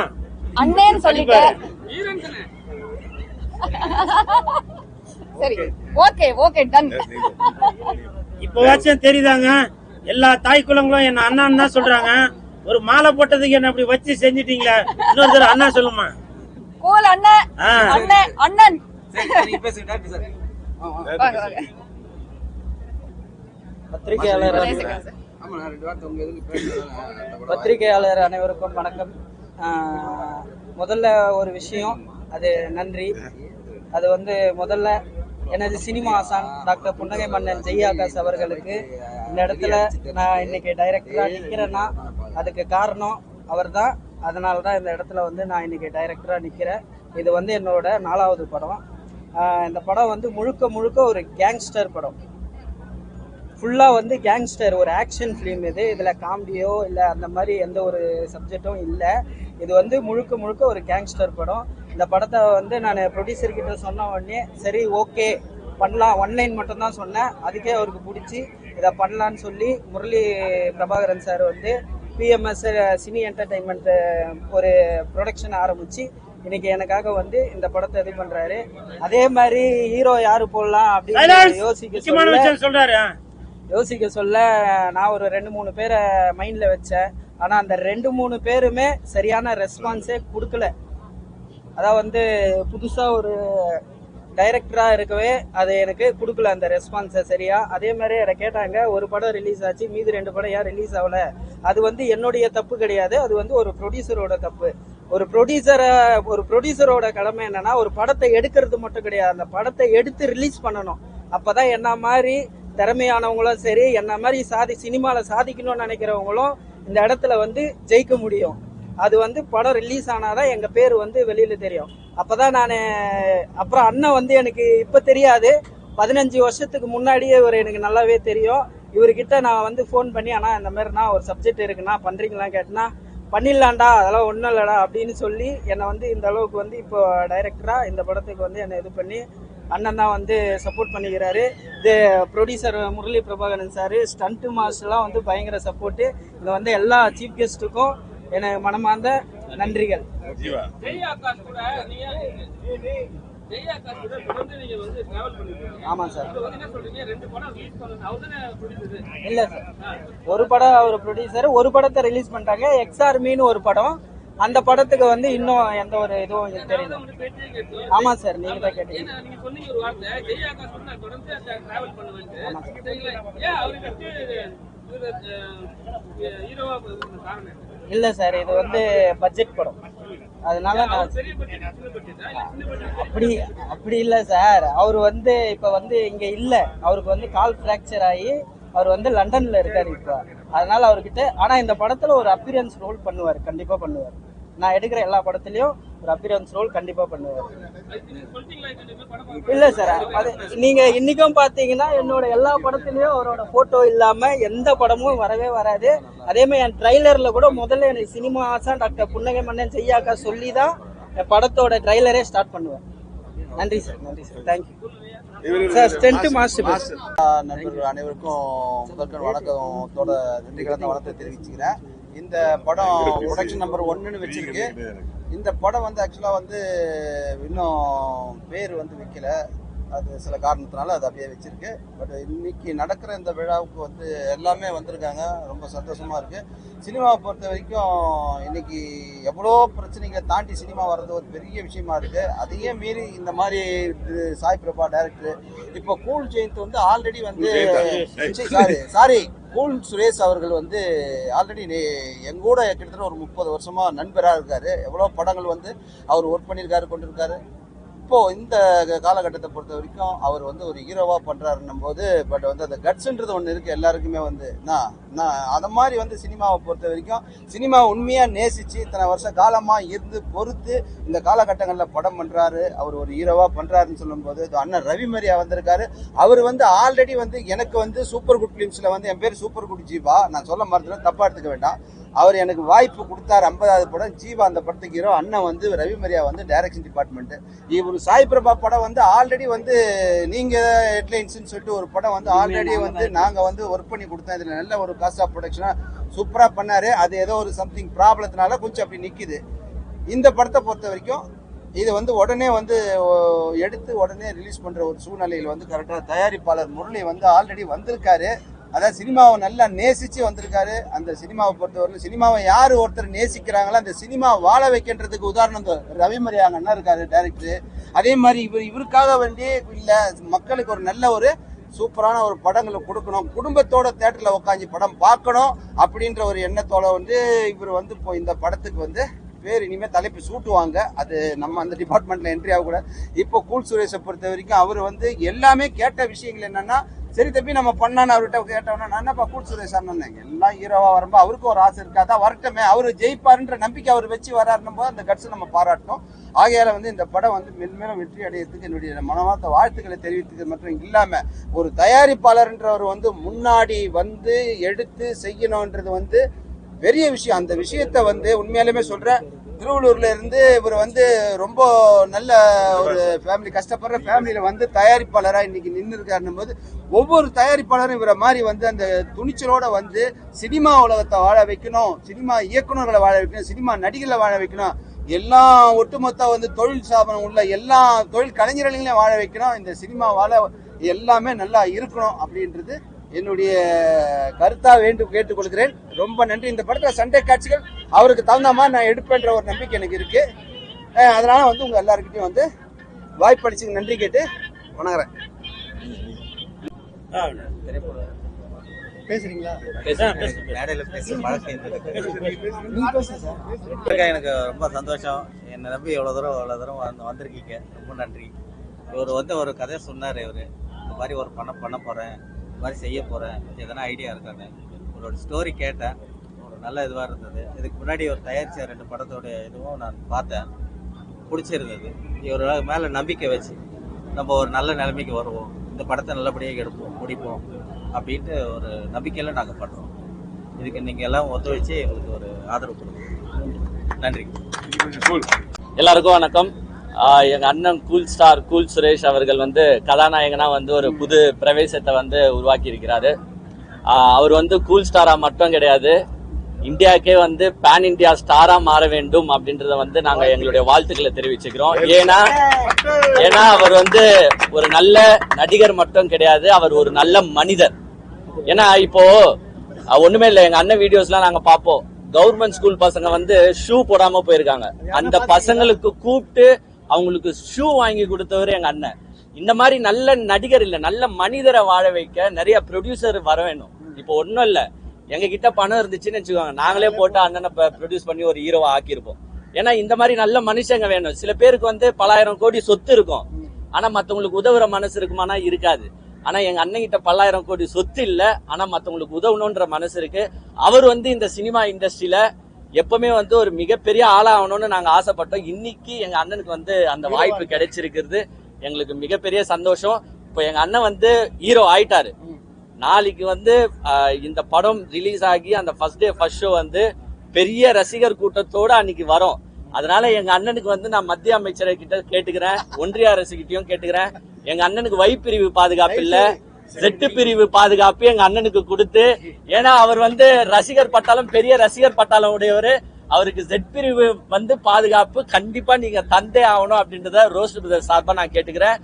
F: அண்ணேன்னு சொல்லிட்டேன். சரி, ஓகே ஓகே டன்.
A: இப்பவாச்சும் தெரியுதாங்க, எல்லா தாய் குலங்களும் என்ன அண்ணான்னு தான் சொல்றாங்க. ஒரு மாலை போட்டதுக்கு என்ன அப்படி வச்சு செஞ்சிட்டீங்களா? இன்னொரு தடவை அண்ணா சொல்லுமா?
F: கூல் அண்ணன் அண்ணன் அண்ணன்.
G: பத்திரிகையாளர் அனைவருக்கும் வணக்கம். முதல்ல ஒரு விஷயம், அது நன்றி. அது வந்து முதல்ல எனது சினிமா ஆசான் டாக்டர் புன்னகை மன்னன் ஜெய் ஆகாஷ் அவர்களுக்கு இந்த இடத்துல நான் இன்னைக்கு டைரக்டரா நிக்கிறேன்னா அதுக்கு காரணம் அவர் தான். அதனால தான் இந்த இடத்துல வந்து நான் இன்னைக்கு டைரக்டரா நிக்கிறேன். இது வந்து என்னோட 4வது படம். இந்த படம் வந்து முழுக்க ஒரு கேங்ஸ்டர் படம். ஃபுல்லாக வந்து கேங்ஸ்டர், ஒரு ஆக்ஷன் ஃபிலிம். இதில் காமெடியோ இல்லை அந்த மாதிரி எந்த ஒரு சப்ஜெக்டும் இல்லை. இது வந்து முழுக்க ஒரு கேங்ஸ்டர் படம். இந்த படத்தை வந்து நான் ப்ரொடியூசர்கிட்ட சொன்ன உடனே சரி ஓகே பண்ணலாம், ஒன்லைன் மட்டும்தான் சொன்னேன். அதுக்கே அவருக்கு பிடிச்சி இதை பண்ணலான்னு சொல்லி முரளி பிரபாகரன் சார் வந்து PMS சினி என்டர்டைன்மெண்ட் ஒரு ப்ரொடக்ஷன் ஆரம்பித்து இன்னைக்கு எனக்காக வந்து இந்த படத்தை இது பண்றாரு. அதே மாதிரி ஹீரோ யாரு போடலாம் அப்படின்னு யோசிக்க சொல்ல நான் ஒரு 2-3 பேரை மைண்ட்ல வச்சேன். ஆனா அந்த 2-3 பேருமே சரியான ரெஸ்பான்ஸே கொடுக்கல. அதான் வந்து புதுசா ஒரு டைரக்டரா இருக்கவே அது எனக்கு கொடுக்கல அந்த ரெஸ்பான்ஸை சரியா. அதே மாதிரி அதை கேட்டாங்க, ஒரு படம் ரிலீஸ் ஆச்சு, மீதி 2 படம் ஏன் ரிலீஸ் ஆகல? அது வந்து என்னுடைய தப்பு கிடையாது, அது வந்து ஒரு ப்ரொடியூசரோட தப்பு. ஒரு ப்ரொடியூசரோட கடமை என்னன்னா, ஒரு படத்தை எடுக்கிறது மட்டும் கிடையாது, அந்த படத்தை எடுத்து ரிலீஸ் பண்ணணும். அப்பதான் என்ன மாதிரி திறமையானவங்களும் சரி, என்ன மாதிரி சினிமால சாதிக்கணும்னு நினைக்கிறவங்களும் இந்த இடத்துல வந்து ஜெயிக்க முடியும். அது வந்து படம் ரிலீஸ் ஆனாதான் எங்க பேர் வந்து வெளியில தெரியும். அப்பதான் நான் அப்புறம் அண்ணன் வந்து எனக்கு இப்ப தெரியாது, 15 வருஷத்துக்கு முன்னாடியே இவர் எனக்கு நல்லாவே தெரியும். இவர்கிட்ட நான் வந்து ஃபோன் பண்ணி, ஆனா இந்த மாதிரினா ஒரு சப்ஜெக்ட் இருக்குண்ணா பண்றீங்களான்னு கேட்டேன்னா, பண்ணிடலாண்டா அதெல்லாம் ஒன்றும் இல்லடா அப்படின்னு சொல்லி என்னை வந்து இந்த அளவுக்கு வந்து இப்போ டைரக்டரா இந்த படத்துக்கு வந்து என்னை இது பண்ணி அண்ணன் தான் வந்து சப்போர்ட் பண்ணிக்கிறாரு. இது producer Murali Prabhakaran sir, stunt மாஸ்டர்லாம் வந்து பயங்கர சப்போர்ட்டு. இங்கே வந்து எல்லா சீஃப் கெஸ்ட்டுக்கும் எனக்கு மனமார்ந்த நன்றிகள்.
B: ஜீவா
D: ஜெய் ஆகாஷ் கூட நீங்க ஜெய் ஆகாஷ் கூட தொடர்ந்து நீங்க வந்து டிராவல் பண்ணிருக்கீங்க.
G: ஆமா சார்.
D: இப்போ வந்து என்ன சொல்றீங்க, 2 படம் ரிலீஸ் பண்ணணும், அவர்தானே ப்ரொடியூசர்?
G: இல்ல சார், ஒரு படம் அவர் ப்ரொடியூசர், ஒரு படத்தை ரிலீஸ் பண்ணிட்டாங்க. எக்ஸ்ஆர்மின்னு ஒரு படம், அந்த படத்துக்கு வந்து இன்னும் எந்த ஒரு இதுவும் தெரியல. ஆமா சார், நீங்க தான் கேட்டீங்க.
D: ஏன்னா நீங்க சொன்னீங்க ஒரு வார்த்தை, ஜெய் ஆகாஷ் கூட நான் தொடர்ந்து டிராவல் பண்ணுவேன். ஏன் அவருக்கு ஹீரோவா காரணம்?
G: இல்ல சார், இது வந்து பட்ஜெட் படம், அதனால நான்
D: பெரிய பட்ஜெட் சின்ன பட்ஜெட்டா இல்ல சின்ன பட்ஜெட்?
G: அப்படி இல்ல சார். அவர் வந்து இப்ப வந்து இங்க இல்ல, அவருக்கு வந்து கால் பிராக்சர் ஆகி அவர் வந்து லண்டன்ல இருக்காரு இப்ப. அதனால அவர்கிட்ட ஆனா இந்த படத்துல ஒரு அப்பியரன்ஸ் ரோல் பண்ணுவார், கண்டிப்பா பண்ணுவார். நான் எடுக்கிற எல்லா படத்துலயும் ஒரு அப்பியரன்ஸ் ரோல் கண்டிப்பா பண்ணுவார். இல்ல சார், அது நீங்க இன்னைக்கும் பாத்தீங்கன்னா என்னோட எல்லா படத்துலயும் அவரோட போட்டோ இல்லாம எந்த படமும் வரவே வராது. அதே மாதிரி என் ட்ரைலர்ல கூட முதல்ல எனக்கு சினிமா ஆசா டாக்டர் புன்னகை மன்னன் செய்யாக்கா சொல்லி தான் என் படத்தோட ட்ரைலரே ஸ்டார்ட் பண்ணுவேன். நன்றி சார், நன்றி sir, thank you sir. Stent master
C: நண்பர்கள் அனைவருக்கும் முதற்கண் வணக்கத்தோட நன்றி கலந்த வணக்கத்தை தெரிவிச்சுக்கிறேன். இந்த படம் ப்ரொடக்ஷன் நம்பர் 1ன்னு வச்சிருக்கு. இந்த படம் வந்து ஆக்சுவலாக வந்து இன்னும் பேர் வந்து வைக்கல, அது சில காரணத்தினால அது அப்படியே வச்சிருக்கு. பட் இன்னைக்கு நடக்கிற இந்த விழாவுக்கு வந்து எல்லாமே வந்திருக்காங்க, ரொம்ப சந்தோஷமா இருக்கு. சினிமாவை பொறுத்த வரைக்கும் இன்னைக்கு எவ்வளோ பிரச்சனைகளை தாண்டி சினிமா வர்றது ஒரு பெரிய விஷயமா இருக்கு. அதையே மீறி இந்த மாதிரி சாய் பிரபா டைரக்டர், இப்போ கூல் ஜெயந்த் வந்து ஆல்ரெடி வந்து சாரி கூல் சுரேஷ் அவர்கள் வந்து ஆல்ரெடி எங்கூட கிட்டத்தட்ட ஒரு 30 வருஷமா நண்பராக இருக்காரு. எவ்வளோ படங்கள் வந்து அவர் ஒர்க் பண்ணியிருக்காரு, கொண்டிருக்காரு. இப்போ இந்த காலகட்டத்தை பொறுத்த வரைக்கும் அவர் வந்து ஒரு ஹீரோவா பண்றாருன்னும் போது பட் வந்து அந்த கட்ஸ்ன்றது ஒன்று இருக்கு எல்லாருக்குமே. வந்து நான் அதை மாதிரி வந்து சினிமாவை பொறுத்த வரைக்கும் சினிமா உண்மையா நேசிச்சு இத்தனை வருஷ காலமா இருந்து பொறுத்து இந்த காலகட்டங்களில் படம் பண்றாரு, அவர் ஒரு ஹீரோவா பண்றாருன்னு சொல்லும் போது அண்ணன் ரவி மரியா வந்திருக்காரு. அவர் வந்து ஆல்ரெடி வந்து எனக்கு வந்து சூப்பர் குட் பிலிம்ஸ்ல வந்து என் பேர் சூப்பர் குட் ஜீவா, நான் சொல்ல மறந்துடும், தப்பா எடுத்துக்க வேண்டாம். அவர் எனக்கு வாய்ப்பு கொடுத்தாரு 50வது படம் ஜீவா, அந்த படத்துக்கு ஹீரோ. அண்ணன் வந்து ரவி மரியா வந்து டைரக்ஷன் டிபார்ட்மெண்ட். இவர் சாய் பிரபா படம் வந்து ஆல்ரெடி வந்து நீங்க ஹெட்லைன்ஸ்ன்னு சொல்லிட்டு ஒரு படம் வந்து ஆல்ரெடி வந்து நாங்க வந்து ஒர்க் பண்ணி கொடுத்தோம். இதுல நல்ல ஒரு காஸ்ட் ஆஃப் ப்ரொடக்ஷனா சூப்பரா பண்ணாரு. அது ஏதோ ஒரு சம்திங் ப்ராப்ளத்தினால கொஞ்சம் அப்படி நிக்குது. இந்த படத்தை பொறுத்த வரைக்கும் இது வந்து உடனே வந்து எடுத்து உடனே ரிலீஸ் பண்ற ஒரு சூழ்நிலையில் வந்து கரெக்டாக தயாரிப்பாளர் முரளி வந்து ஆல்ரெடி வந்திருக்காரு. அதாவது சினிமாவை நல்லா நேசிச்சு வந்திருக்காரு. அந்த சினிமாவை பொறுத்தவரைக்கும் சினிமாவை யாரு ஒருத்தர் நேசிக்கிறாங்களோ அந்த சினிமா வாழ வைக்கின்றதுக்கு உதாரணம் ரவி மரியா அண்ணா இருக்காரு டைரக்டர். அதே மாதிரி இவருக்காக வேண்டி இல்ல மக்களுக்கு ஒரு நல்ல ஒரு சூப்பரான ஒரு படங்களை கொடுக்கணும், குடும்பத்தோட தியேட்டர்ல உட்காந்து படம் பார்க்கணும் அப்படின்ற ஒரு எண்ணத்தோட வந்து இவர் வந்து இப்போ இந்த படத்துக்கு வந்து பேர் இனிமேல் தலைப்பு சூட்டுவாங்க. அது நம்ம அந்த டிபார்ட்மெண்ட்ல என்ட்ரி ஆகக்கூடாது. இப்போ கூல் சுரேஷை பொறுத்த வரைக்கும் அவர் வந்து எல்லாமே கேட்ட விஷயங்கள் என்னன்னா, சரி தம்பி நம்ம பண்ணான்னு அவர்கிட்ட கேட்டோம்னா, நான் என்னப்பா கூல் சுரேஷ் சொன்னேன், எல்லாம் ஹீரோவா வரும்போது அவருக்கும் ஒரு ஆசை இருக்காதா, வரட்டுமே, அவரு ஜெயிப்பாருன்ற நம்பிக்கை அவர் வச்சு வராருன்னும் போது அந்த கட்ஸ் நம்ம பாராட்டணும். ஆகையால வந்து இந்த படம் வந்து மென்மேலும் வெற்றி அடையிறதுக்கு என்னுடைய மனமார்ந்த வாழ்த்துக்களை தெரிவித்துக்கிறது மட்டும் இல்லாம ஒரு தயாரிப்பாளர்ன்றவர் வந்து முன்னாடி வந்து எடுத்து செய்யணும்ன்றது வந்து பெரிய விஷயம். அந்த விஷயத்த வந்து உண்மையாலுமே சொல்றேன், திருவள்ளூர்ல இருந்து இவர் வந்து ரொம்ப நல்ல ஒரு ஃபேமிலி, கஷ்டப்படுற ஃபேமிலியில வந்து தயாரிப்பாளராக இன்னைக்கு நின்று இருக்காருன்னும் போது ஒவ்வொரு தயாரிப்பாளரும் இவரை மாதிரி வந்து அந்த துணிச்சலோட வந்து சினிமா உலகத்தை வாழ வைக்கணும், சினிமா இயக்குநர்களை வாழ வைக்கணும், சினிமா நடிகர்களை வாழ வைக்கணும், எல்லா ஒட்டுமொத்த வந்து தொழில் ஸ்தாபனம் உள்ள எல்லா தொழில் கலைஞர்களையும் வாழ வைக்கணும், இந்த சினிமா வாழ எல்லாமே நல்லா இருக்கணும் அப்படின்றது என்னுடைய கருத்தா கேட்டுக்கொள்கிறேன். ரொம்ப நன்றி. இந்த படத்துல சண்டை காட்சிகள் அவருக்கு தகுந்த மாதிரி நான் எடுப்பேன்ற ஒரு நம்பிக்கை எனக்கு இருக்கு. அதனால வந்து உங்க எல்லாருக்கிட்டையும் வந்து வாய்ப்பளிச்சு நன்றி கேட்டு வணங்குறேன். பேசுறீங்களா?
H: எனக்கு ரொம்ப சந்தோஷம். என்னை நம்பி எவ்வளோ தூரம் வந்திருக்கீங்க, ரொம்ப நன்றி. இவர் வந்து ஒரு கதை சொன்னார். இவர் இந்த மாதிரி ஒரு பண்ண போகிறேன், இந்த மாதிரி செய்ய போகிறேன், எதனா ஐடியா இருக்கான்னு ஒரு ஸ்டோரி கேட்டேன். ஒரு நல்ல இதுவாக இருந்தது. இதுக்கு முன்னாடி ஒரு தயாரித்த 2 படத்தோட இதுவும் நான் பார்த்தேன், பிடிச்சிருந்தது. இவர் மேலே நம்பிக்கை வச்சு நம்ம ஒரு நல்ல நிலைமைக்கு வருவோம், இந்த படத்தை நல்லபடியாக எடுப்போம், முடிப்போம் அப்படின்ட்டு ஒரு நம்பிக்கையில் நாங்கள் பண்ணுறோம். இதுக்கு நீங்கள் எல்லாம் ஒத்துழைச்சு எங்களுக்கு ஒரு ஆதரவு கொடுங்க. நன்றி.
I: எல்லாருக்கும் வணக்கம். எங்கள் அண்ணன் கூல் சுரேஷ் அவர்கள் வந்து கதாநாயகனாக வந்து ஒரு புது பிரவேசத்தை வந்து உருவாக்கி இருக்கிறாரு. அவர் வந்து கூல் ஸ்டாராக மட்டும் கிடையாது, இந்தியாக்கே வந்து பேன் இந்தியா ஸ்டாரா மாற வேண்டும் அப்படின்றத வந்து நாங்க எங்களுடைய வாழ்த்துக்களை தெரிவிச்சுக்கிறோம். ஏன்னா அவர் வந்து ஒரு நல்ல நடிகர் மட்டும் கிடையாது, அவர் ஒரு நல்ல மனிதர். ஏன்னா இப்போ ஒண்ணுமே இல்லை, எங்க அண்ணன் வீடியோஸ்லாம் நாங்க பார்ப்போம். கவர்மெண்ட் ஸ்கூல் பசங்க வந்து ஷூ போடாம போயிருக்காங்க. அந்த பசங்களுக்கு கூப்பிட்டு அவங்களுக்கு ஷூ வாங்கி கொடுத்தவர் எங்க அண்ணன். இந்த மாதிரி நல்ல நடிகர் இல்ல, நல்ல மனிதரை வாழ வைக்க நிறைய ப்ரொடியூசர் வர வேணும். இப்போ ஒன்னும் இல்ல, எங்க கிட்ட பணம் இருந்துச்சுன்னு வச்சுக்கோங்க, நாங்களே போட்டு அண்ணனை ப்ரொடியூஸ் பண்ணி ஒரு ஹீரோவா ஆக்கியிருப்போம். ஏன்னா இந்த மாதிரி நல்ல மனுஷங்க வேணும். சில பேருக்கு வந்து பல்லாயிரம் கோடி சொத்து இருக்கும், ஆனா மத்தவங்களுக்கு உதவுற மனசு இருக்குமானா இருக்காது. ஆனா எங்க அண்ணன் கிட்ட பல்லாயிரம் கோடி சொத்து இல்ல, ஆனா மத்தவங்களுக்கு உதவணும்ன்ற மனசு இருக்கு. அவர் வந்து இந்த சினிமா இண்டஸ்ட்ரியில எப்பவுமே வந்து ஒரு மிகப்பெரிய ஆளாகணும்னு நாங்க ஆசைப்பட்டோம். இன்னைக்கு எங்க அண்ணனுக்கு வந்து அந்த வாய்ப்பு கிடைச்சிருக்கிறது எங்களுக்கு மிகப்பெரிய சந்தோஷம். இப்போ எங்க அண்ணன் வந்து ஹீரோ ஆயிட்டாரு. நாளைக்கு வந்து இந்த படம் ரிலீஸ் ஆகி அந்த ஃபர்ஸ்ட் டே ஃபர்ஸ்ட் ஷோ வந்து பெரிய ரசிகர் கூட்டத்தோட அன்னைக்கு வரும். அதனால எங்க அண்ணனுக்கு வந்து நான் மத்திய அமைச்சரை கிட்ட கேட்டுக்கிறேன், ஒன்றிய அரசு கிட்டயும் கேட்டுக்கிறேன், எங்க அண்ணனுக்கு Y பிரிவு பாதுகாப்பு இல்ல, Z பிரிவு பாதுகாப்பு எங்க அண்ணனுக்கு கொடுத்து, ஏன்னா அவர் வந்து ரசிகர் பட்டாளம், பெரிய ரசிகர் பட்டாளம் உடையவர், அவருக்கு Z பிரிவு வந்து பாதுகாப்பு கண்டிப்பா நீங்க தந்தே ஆகணும் அப்படின்றத ரோஸ்ட் பிரதர் சார்பா நான் கேட்டுக்கிறேன்.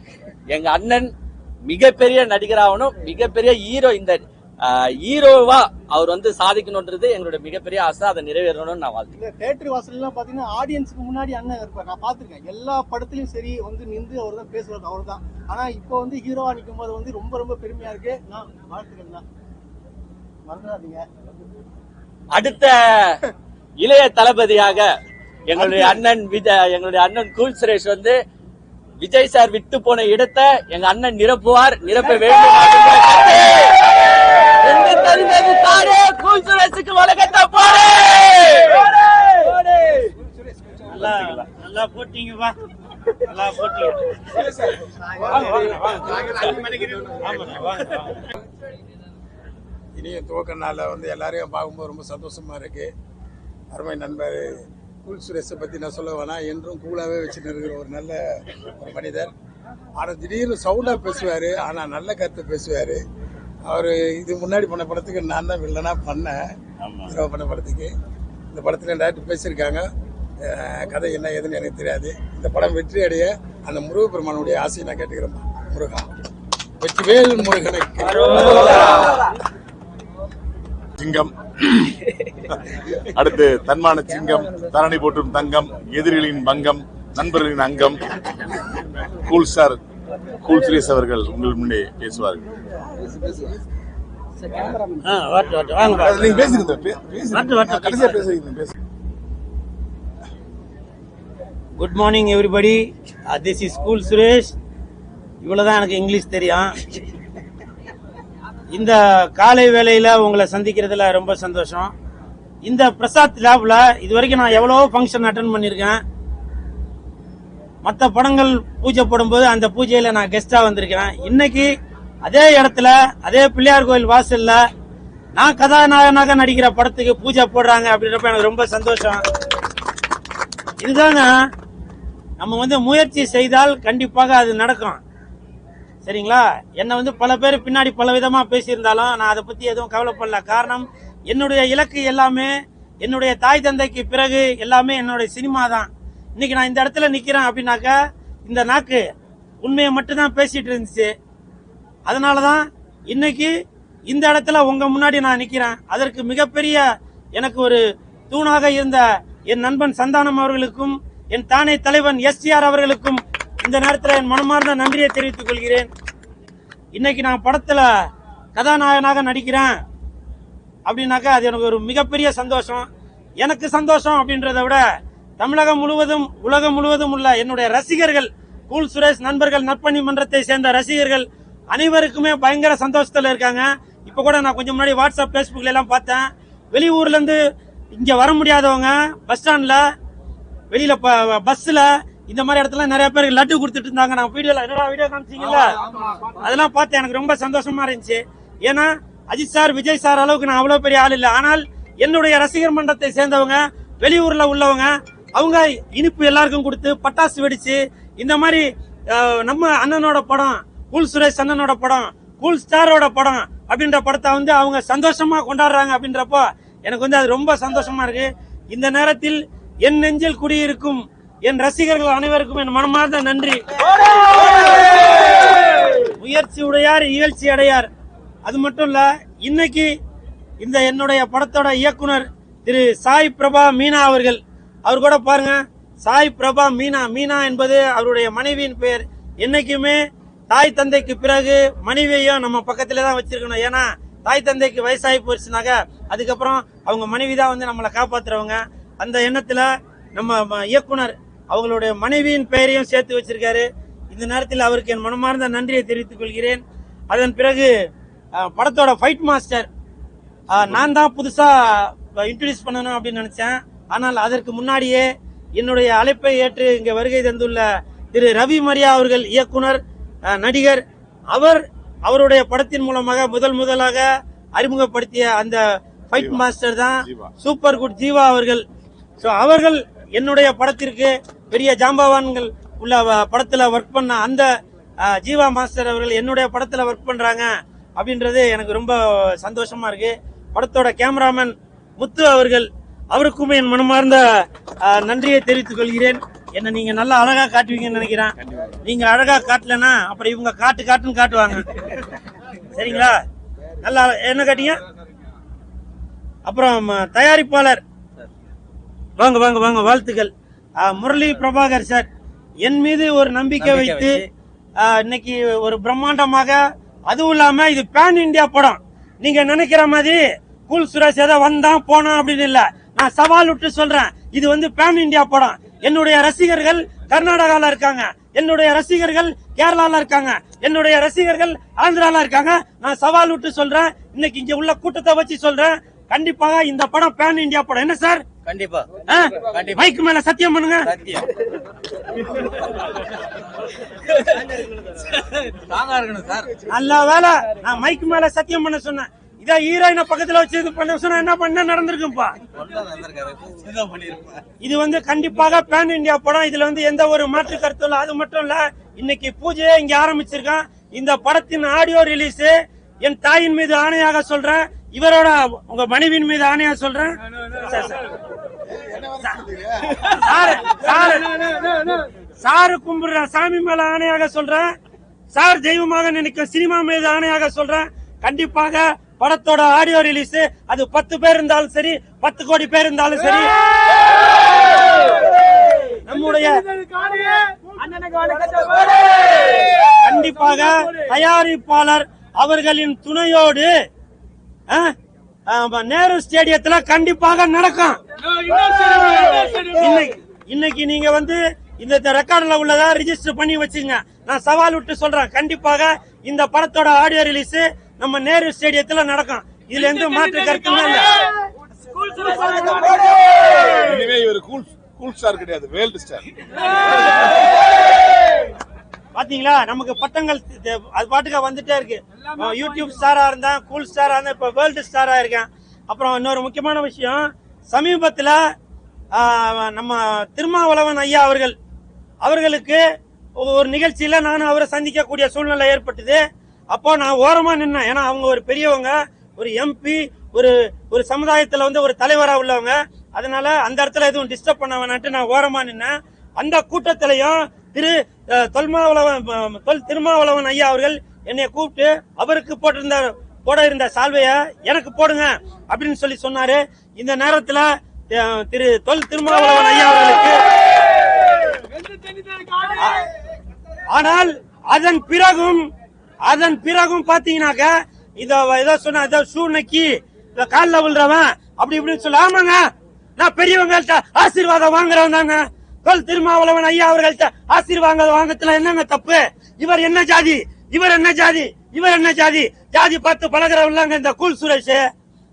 I: எங்க அண்ணன் மிகப்பெரிய நடிகராகணும், மிகப்பெரிய ஹீரோ, இந்த ஹீரோவா அவர் வந்து சாதிக்கணும்ன்றது எங்களுடைய மிகப்பெரிய ஆசை. அதை நிறைவேறணும்னு நான் வாழ்த்துக்கிறேன்.
J: தியேட்டர் வாசல்லாம் பாத்தீங்கன்னா ஆடியன்ஸுக்கு முன்னாடி அண்ணன் இருப்பார். நான் பாத்திருக்கேன், எல்லா படத்துலயும் சரி வந்து நின்று அவர் தான் பேசுவார், அவர் தான். ஆனா இப்போ வந்து ஹீரோவா நிற்கும் போது வந்து ரொம்ப ரொம்ப பெருமையா இருக்கு. நான் வாழ்த்துக்கள் தான், மறந்துடாதீங்க.
I: அடுத்த இளைய தளபதியாக எங்களுடைய அண்ணன் கூல் சுரேஷ் வந்து விஜய் சார் விட்டு போன இடத்தை எங்க அண்ணன் நிரப்புவார், நிரப்ப வேண்டும். கூல் சுரேஷுக்கு வழக்கத்தை போடு.
A: நல்லா போட்டீங்கப்பா, நல்லா போட்டீங்க.
K: இனிய துவக்க நாளில் வந்து எல்லாரையும் பார்க்கும்போது ரொம்ப சந்தோஷமா இருக்கு. அருமை நண்பர் கூல் சுரேஷை பற்றி நான் சொல்ல வேணாம், என்றும் கூலாகவே வச்சுட்டு இருக்கிற ஒரு நல்ல ஒரு மனிதர். ஆனால் திடீர்னு சவுண்டாக பேசுவார், ஆனால் நல்ல கருத்தை பேசுவார். அவர் இது முன்னாடி பண்ண படத்துக்கு நான் தான் வில்லனாக பண்ணேன், ஹீரோ பண்ண படத்துக்கு. இந்த படத்தில் டேரக்டர் பேசியிருக்காங்க, கதை என்ன ஏதுன்னு எனக்கு தெரியாது. இந்த படம் வெற்றி அடைய அந்த முருகப்பெருமானுடைய ஆசையை நான் கேட்டுக்கிறேன். முருகா வெற்றிவேல் முருகனுக்கு.
B: சிங்கம், அடுத்து தன்மான சிங்கம், தரணி போற்றும் தங்கம், எதிரிகளின் பங்கம், நண்பர்களின் அங்கம், கூல் ஸ்டார் கூல் சுரேஷ் அவர்கள் உங்கள் முன்னே பேசுவார்கள்.
A: Good morning everybody, this is cool Suresh. இவ்வளவுதான் எனக்கு இங்கிலீஷ் தெரியும். இந்த காலை வேளையில உங்களை சந்திக்கிறதுல ரொம்ப சந்தோஷம். இந்த பிரசாத் லேப்ல இதுவரைக்கும் நான் எவ்வளவோ ஃபங்க்ஷன் அட்டன் பண்ணிருக்கேன். மற்ற படங்கள் பூஜை போடும்போது அந்த பூஜையில நான் கெஸ்டா வந்திருக்கேன். இன்னைக்கு அதே இடத்துல, அதே பிள்ளையார் கோயில் வாசல்ல நான் கதாநாயகனாக நடிக்கிற படத்துக்கு பூஜை போடுறாங்க அப்படின்றப்ப எனக்கு ரொம்ப சந்தோஷம். இதுதாங்க, நம்ம வந்து முயற்சி செய்தால் கண்டிப்பாக அது நடக்கும். சரிங்களா? என்னை வந்து பல பேர் பின்னாடி பல விதமா பேசியிருந்தாலும் நான் அதை பத்தி எதுவும் கவலைப்படல. காரணம், என்னுடைய இலக்கு எல்லாமே என்னுடைய தாய் தந்தைக்கு பிறகு எல்லாமே என்னுடைய சினிமா தான். இன்னைக்கு நான் இந்த இடத்துல நிக்கிறேன் அப்படின்னாக்கா இந்த நாக்கு உண்மையை மட்டும்தான் பேசிட்டு இருந்துச்சு. அதனாலதான் இன்னைக்கு இந்த இடத்துல உங்க முன்னாடி நான் நிக்கிறேன். அதற்கு மிகப்பெரிய எனக்கு ஒரு தூணாக இருந்த என் நண்பன் சந்தானம் அவர்களுக்கும் என் தானே தலைவன் STR அவர்களுக்கும் இந்த நேரத்தில் என் மனமார்ந்த நன்றியை தெரிவித்துக் கொள்கிறேன். இன்னைக்கு நான் படத்துல கதாநாயகனாக நடிக்கிறேன் அப்படின்னாக்கா அது எனக்கு ஒரு மிகப்பெரிய சந்தோஷம். எனக்கு சந்தோஷம் அப்படின்றத விட தமிழகம் முழுவதும் உலகம் முழுவதும் உள்ள என்னுடைய ரசிகர்கள், கூல் சுரேஷ் நண்பர்கள், நற்பணி மன்றத்தை சேர்ந்த ரசிகர்கள் அனைவருக்குமே பயங்கர சந்தோஷத்துல இருக்காங்க. இப்ப கூட நான் கொஞ்சம் முன்னாடி வாட்ஸ்அப் பேஸ்புக்ல எல்லாம் பார்த்தேன், வெளியூர்ல இருந்து இங்க வர முடியாதவங்க பஸ் ஸ்டாண்ட்ல, வெளியில பஸ்ல, இந்த மாதிரி இடத்துல நிறைய பேருக்கு லட்டு கொடுத்துட்டு இருந்தாங்க. நான் வீடியோ காமிச்சீங்கல்ல, அதெல்லாம் பார்த்து எனக்கு ரொம்ப சந்தோஷமா இருந்துச்சு. ஏன்னா அஜித் சார், விஜய் சார் அளவுக்கு நான் அவ்வளவு பெரிய ஆள் இல்லை. ஆனால் என்னுடைய ரசிகர் மன்றத்தை சேர்ந்தவங்க, வெளியூர்ல உள்ளவங்க, அவங்க இனிப்பு எல்லாருக்கும் கொடுத்து பட்டாசு வெடிச்சு இந்த மாதிரி நம்ம அண்ணனோட படம், கூல் சுரேஷ் அண்ணனோட படம், கூல் ஸ்டாரோட படம் அப்படின்ற படத்தை வந்து அவங்க சந்தோஷமா கொண்டாடுறாங்க. அப்படின்றப்போ எனக்கு வந்து அது ரொம்ப சந்தோஷமா இருக்கு. இந்த நேரத்தில் என் நெஞ்சில் குடியிருக்கும் என் ரசிகர்கள் அனைவருக்கும் என் மனமார்ந்த நன்றி. முயற்சி உடையார் இகழ்ச்சி அடையார். அது மட்டும் இல்ல, இன்னைக்கு இந்த என்னுடைய படத்தோட இயக்குனர் திரு சாய் பிரபா மீனா அவர்கள், அவர் கூட பாருங்க, சாய் பிரபா மீனா, மீனா என்பது அவருடைய மனைவியின் பெயர். என்னைக்குமே தாய் தந்தைக்கு பிறகு மனைவியையும் நம்ம பக்கத்துல தான் வச்சிருக்கணும். ஏன்னா தாய் தந்தைக்கு வயசாகி போச்சுனாக்க அதுக்கப்புறம் அவங்க மனைவி தான் வந்து நம்மளை காப்பாத்துறவங்க. அந்த எண்ணத்துல நம்ம இயக்குனர் அவங்களுடைய மனைவியின் பெயரையும் சேர்த்து வச்சிருக்காரு. இந்த நேரத்தில் அவருக்கு என் மனமார்ந்த நன்றியை தெரிவித்துக் கொள்கிறேன். அதன் பிறகு படத்தோட ஃபைட் மாஸ்டர் நான் தான் புதுசா இன்ட்ரோடியூஸ் பண்ணணும் அப்படின்னு நினைச்சேன். ஆனால் அதற்கு முன்னாடியே என்னுடைய அழைப்பை ஏற்று இங்க வருகை தந்துள்ள திரு ரவி மரியா அவர்கள், இயக்குனர், நடிகர், அவருடைய படத்தின் மூலமாக முதலாக அறிமுகப்படுத்திய அந்த ஃபைட் மாஸ்டர் தான் சூப்பர் குட் ஜீவா அவர்கள். ஸோ அவர்கள் என்னுடைய படத்திற்கு பெரிய ஜாம்பவான்கள் உள்ள படத்துல ஒர்க் பண்ண அந்த ஜீவா மாஸ்டர் அவர்கள் என்னுடைய படத்துல ஒர்க் பண்றாங்க அப்படின்றது எனக்கு ரொம்ப சந்தோஷமா இருக்கு. படத்தோட கேமராமேன் முத்து அவர்கள், அவருக்கும் என் மனமார்ந்த நன்றியை தெரிவித்துக் கொள்கிறேன். என்ன நீங்க நல்லா அழகா காட்டுவீங்கன்னு நினைக்கிறேன். நீங்க அழகா காட்டலன்னா அப்புறம் இவங்க காட்டுன்னு காட்டுவாங்க. சரிங்களா? நல்லா என்ன காட்டீங்க. அப்புறம் தயாரிப்பாளர், வாங்க வாங்க வாங்க, வாழ்த்துக்கள். முரளி பிரபாகர் சார் என் மீது ஒரு நம்பிக்கை வைத்து இன்னைக்கு ஒரு பிரம்மாண்டமாக, அதுவும் இல்லாம இது பேன் இந்தியா படம். நீங்க நினைக்கிற மாதிரி கூல் சுரேஷ் ஏதோ வந்தான் போனான் அப்படின்னு இல்ல. நான் சவால் விட்டு சொல்றேன், இது வந்து பேன் இந்தியா படம். என்னுடைய ரசிகர்கள் கர்நாடகால இருக்காங்க, என்னுடைய ரசிகர்கள் கேரளால இருக்காங்க, என்னுடைய ரசிகர்கள் ஆந்திரால இருக்காங்க. நான் சவால் விட்டு சொல்றேன், இன்னைக்கு இங்க உள்ள கூட்டத்தை வச்சு சொல்றேன், கண்டிப்பாக இந்த படம் பேன் இந்தியா படம். என்ன சார்?
H: கண்டிப்பா.
A: மைக்கு மேல சத்தியம் பண்ணுங்க. நல்ல வேலை நான் மைக்கு மேல சத்தியம் பண்ண சொன்னேன். இதை ஹீரோயின பக்கத்துல வச்சு இது பண்ண சொன்னா என்ன பண்ண நடந்திருக்கும்பா. இது வந்து கண்டிப்பாக பேன் இந்தியா படம். இதுல வந்து எந்த ஒரு மாற்று கருத்தும் இல்ல. அது மட்டும் இல்ல, இன்னைக்கு பூஜையே இங்க ஆரம்பிச்சிருக்கான். இந்த படத்தின் ஆடியோ ரிலீஸ் என் தாயின் மீது ஆணையாக சொல்றேன், இவரோட உங்க மனைவியின் மீது ஆணையா சொல்றேன். சாரு கும்பிடுற சாமி மேல ஆணையாக சொல்றேன், சார் தெய்வமாக நினைக்க சினிமா மீது ஆணையாக சொல்றேன். கண்டிப்பாக படத்தோட ஆடியோ ரிலீஸ் அது 10 பேர் இருந்தாலும் சரி, 10 கோடி பேர் இருந்தாலும் சரி, நம்முடைய கண்டிப்பாக தயாரிப்பாளர் அவர்களின் துணையோடு நேரு ஸ்டேடியத்துல கண்டிப்பாக நடக்கும். இன்னைக்கு நீங்க வந்து இந்த ரெக்கார்ட்ல உள்ளதா ரிஜிஸ்டர் பண்ணி வச்சுங்க. நான் சவால் விட்டு சொல்றேன், கண்டிப்பாக இந்த படத்தோட ஆடியோ ரிலீஸ் நம்ம நேரு ஸ்டேடியத்துல நடக்கும். இதுல எந்த மாற்று கருத்துமே இல்ல.
B: இனிமே இவர் கூல் ஸ்டார் கிடையாது, வேர்ல்ட் ஸ்டார்.
A: பாத்தீங்களா, நமக்கு பட்டங்கள் அது பாட்டுக்க வந்துட்டே இருக்கு. யூடியூப் ஸ்டாரா இருந்தா, கூல் ஸ்டாரா இருந்தா, இப்ப வேர்ல்டு ஸ்டாரா இருக்கேன். அப்புறம் இன்னொரு முக்கியமான விஷயம், சமீபத்துல நம்ம திருமாவளவன் ஐயா அவர்களுக்கு ஒரு நிகழ்ச்சியில நானும் அவரை சந்திக்கக்கூடிய சூழ்நிலை ஏற்பட்டது. அப்போ நான் ஓரமா நின்னேன். ஏன்னா அவங்க ஒரு பெரியவங்க, ஒரு எம்பி, ஒரு சமுதாயத்துல வந்து ஒரு தலைவரா உள்ளவங்க. அதனால அந்த இடத்துல எதுவும் டிஸ்டர்ப் பண்ண வேணான்ட்டு நான் ஓரமா நின்னேன். அந்த கூட்டத்திலையும் திருமாவளவன் ஐயா அவர்கள் என்னை கூப்பிட்டு அவருக்கு போட இருந்த சால்வைய எனக்கு போடுங்க அப்படின்னு சொல்லி சொன்னாரு. இந்த நேரத்துல திரு திருமாவளவன் ஐயா அவர்களுக்கு, ஆனால் அதன் பிறகும் பாத்தீங்கன்னாக்க இத சொன்ன சூழ்நிலைக்கு காலில் விழுறவன் அப்படி இப்படின்னு சொல்ல, ஆமாங்க நான் பெரியவங்கள்ட்ட ஆசீர்வாதம் வாங்குறவன் தாங்க. திருமாவளவன் ஐயா அவர்கள்ட்ட ஆசீர்வாதம் வாங்கத்துல என்னங்க தப்பு? இவர் என்ன ஜாதி, இவர் என்ன ஜாதி, இவர் என்ன ஜாதி, ஜாதி பார்த்து பழகிறவங்க இந்த கூல் சுரேஷ்.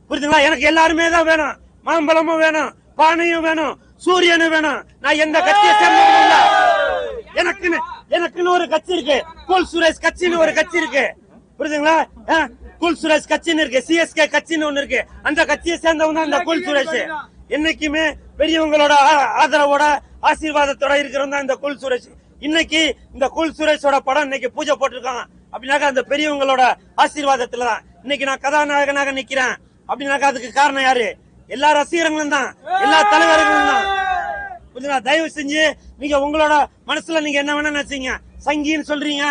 A: புரியுதுங்களா? எனக்கு எல்லாருமே தான் வேணும். மாம்பழமும் வேணும், பானையும் வேணும், சூரியனும் வேணும். நான் எந்த கட்சியை சேர்ந்தவங்க இல்ல. எனக்குன்னு ஒரு கட்சி இருக்கு, கூல் சுரேஷ் கட்சின்னு ஒரு கட்சி இருக்கு. புரியுதுங்களா? கூல் சுரேஷ் கட்சின்னு இருக்கு, சிஎஸ்கே கட்சின்னு ஒண்ணு இருக்கு. அந்த கட்சியை சேர்ந்தவங்க தான் இந்த கூல் சுரேஷ். என்னைக்குமே பெரியவங்களோட ஆதரவோட ஆசீர்வாதத்தோட இருக்கிறவங்க தான் இந்த கூல் சுரேஷ். இன்னைக்கு இந்த கூல் சுரேஷோட படம் இன்னைக்கு பூஜை போட்டிருக்காங்க அப்படின்னாக்கா அந்த பெரியவங்களோட ஆசீர்வாதத்துலதான் இன்னைக்கு நான் கதாநாயகனாக நிக்கிறேன். அப்படின்னாக்கா அதுக்கு காரணம் யாரு? எல்லா ரசிகர்களும் தான், எல்லா தலைவர்களும் தான். புரியுதா? தயவு செஞ்சு நீங்க உங்களோட மனசுல நீங்க என்ன வேணா நினைச்சீங்க. சங்கின்னு சொல்றீங்க,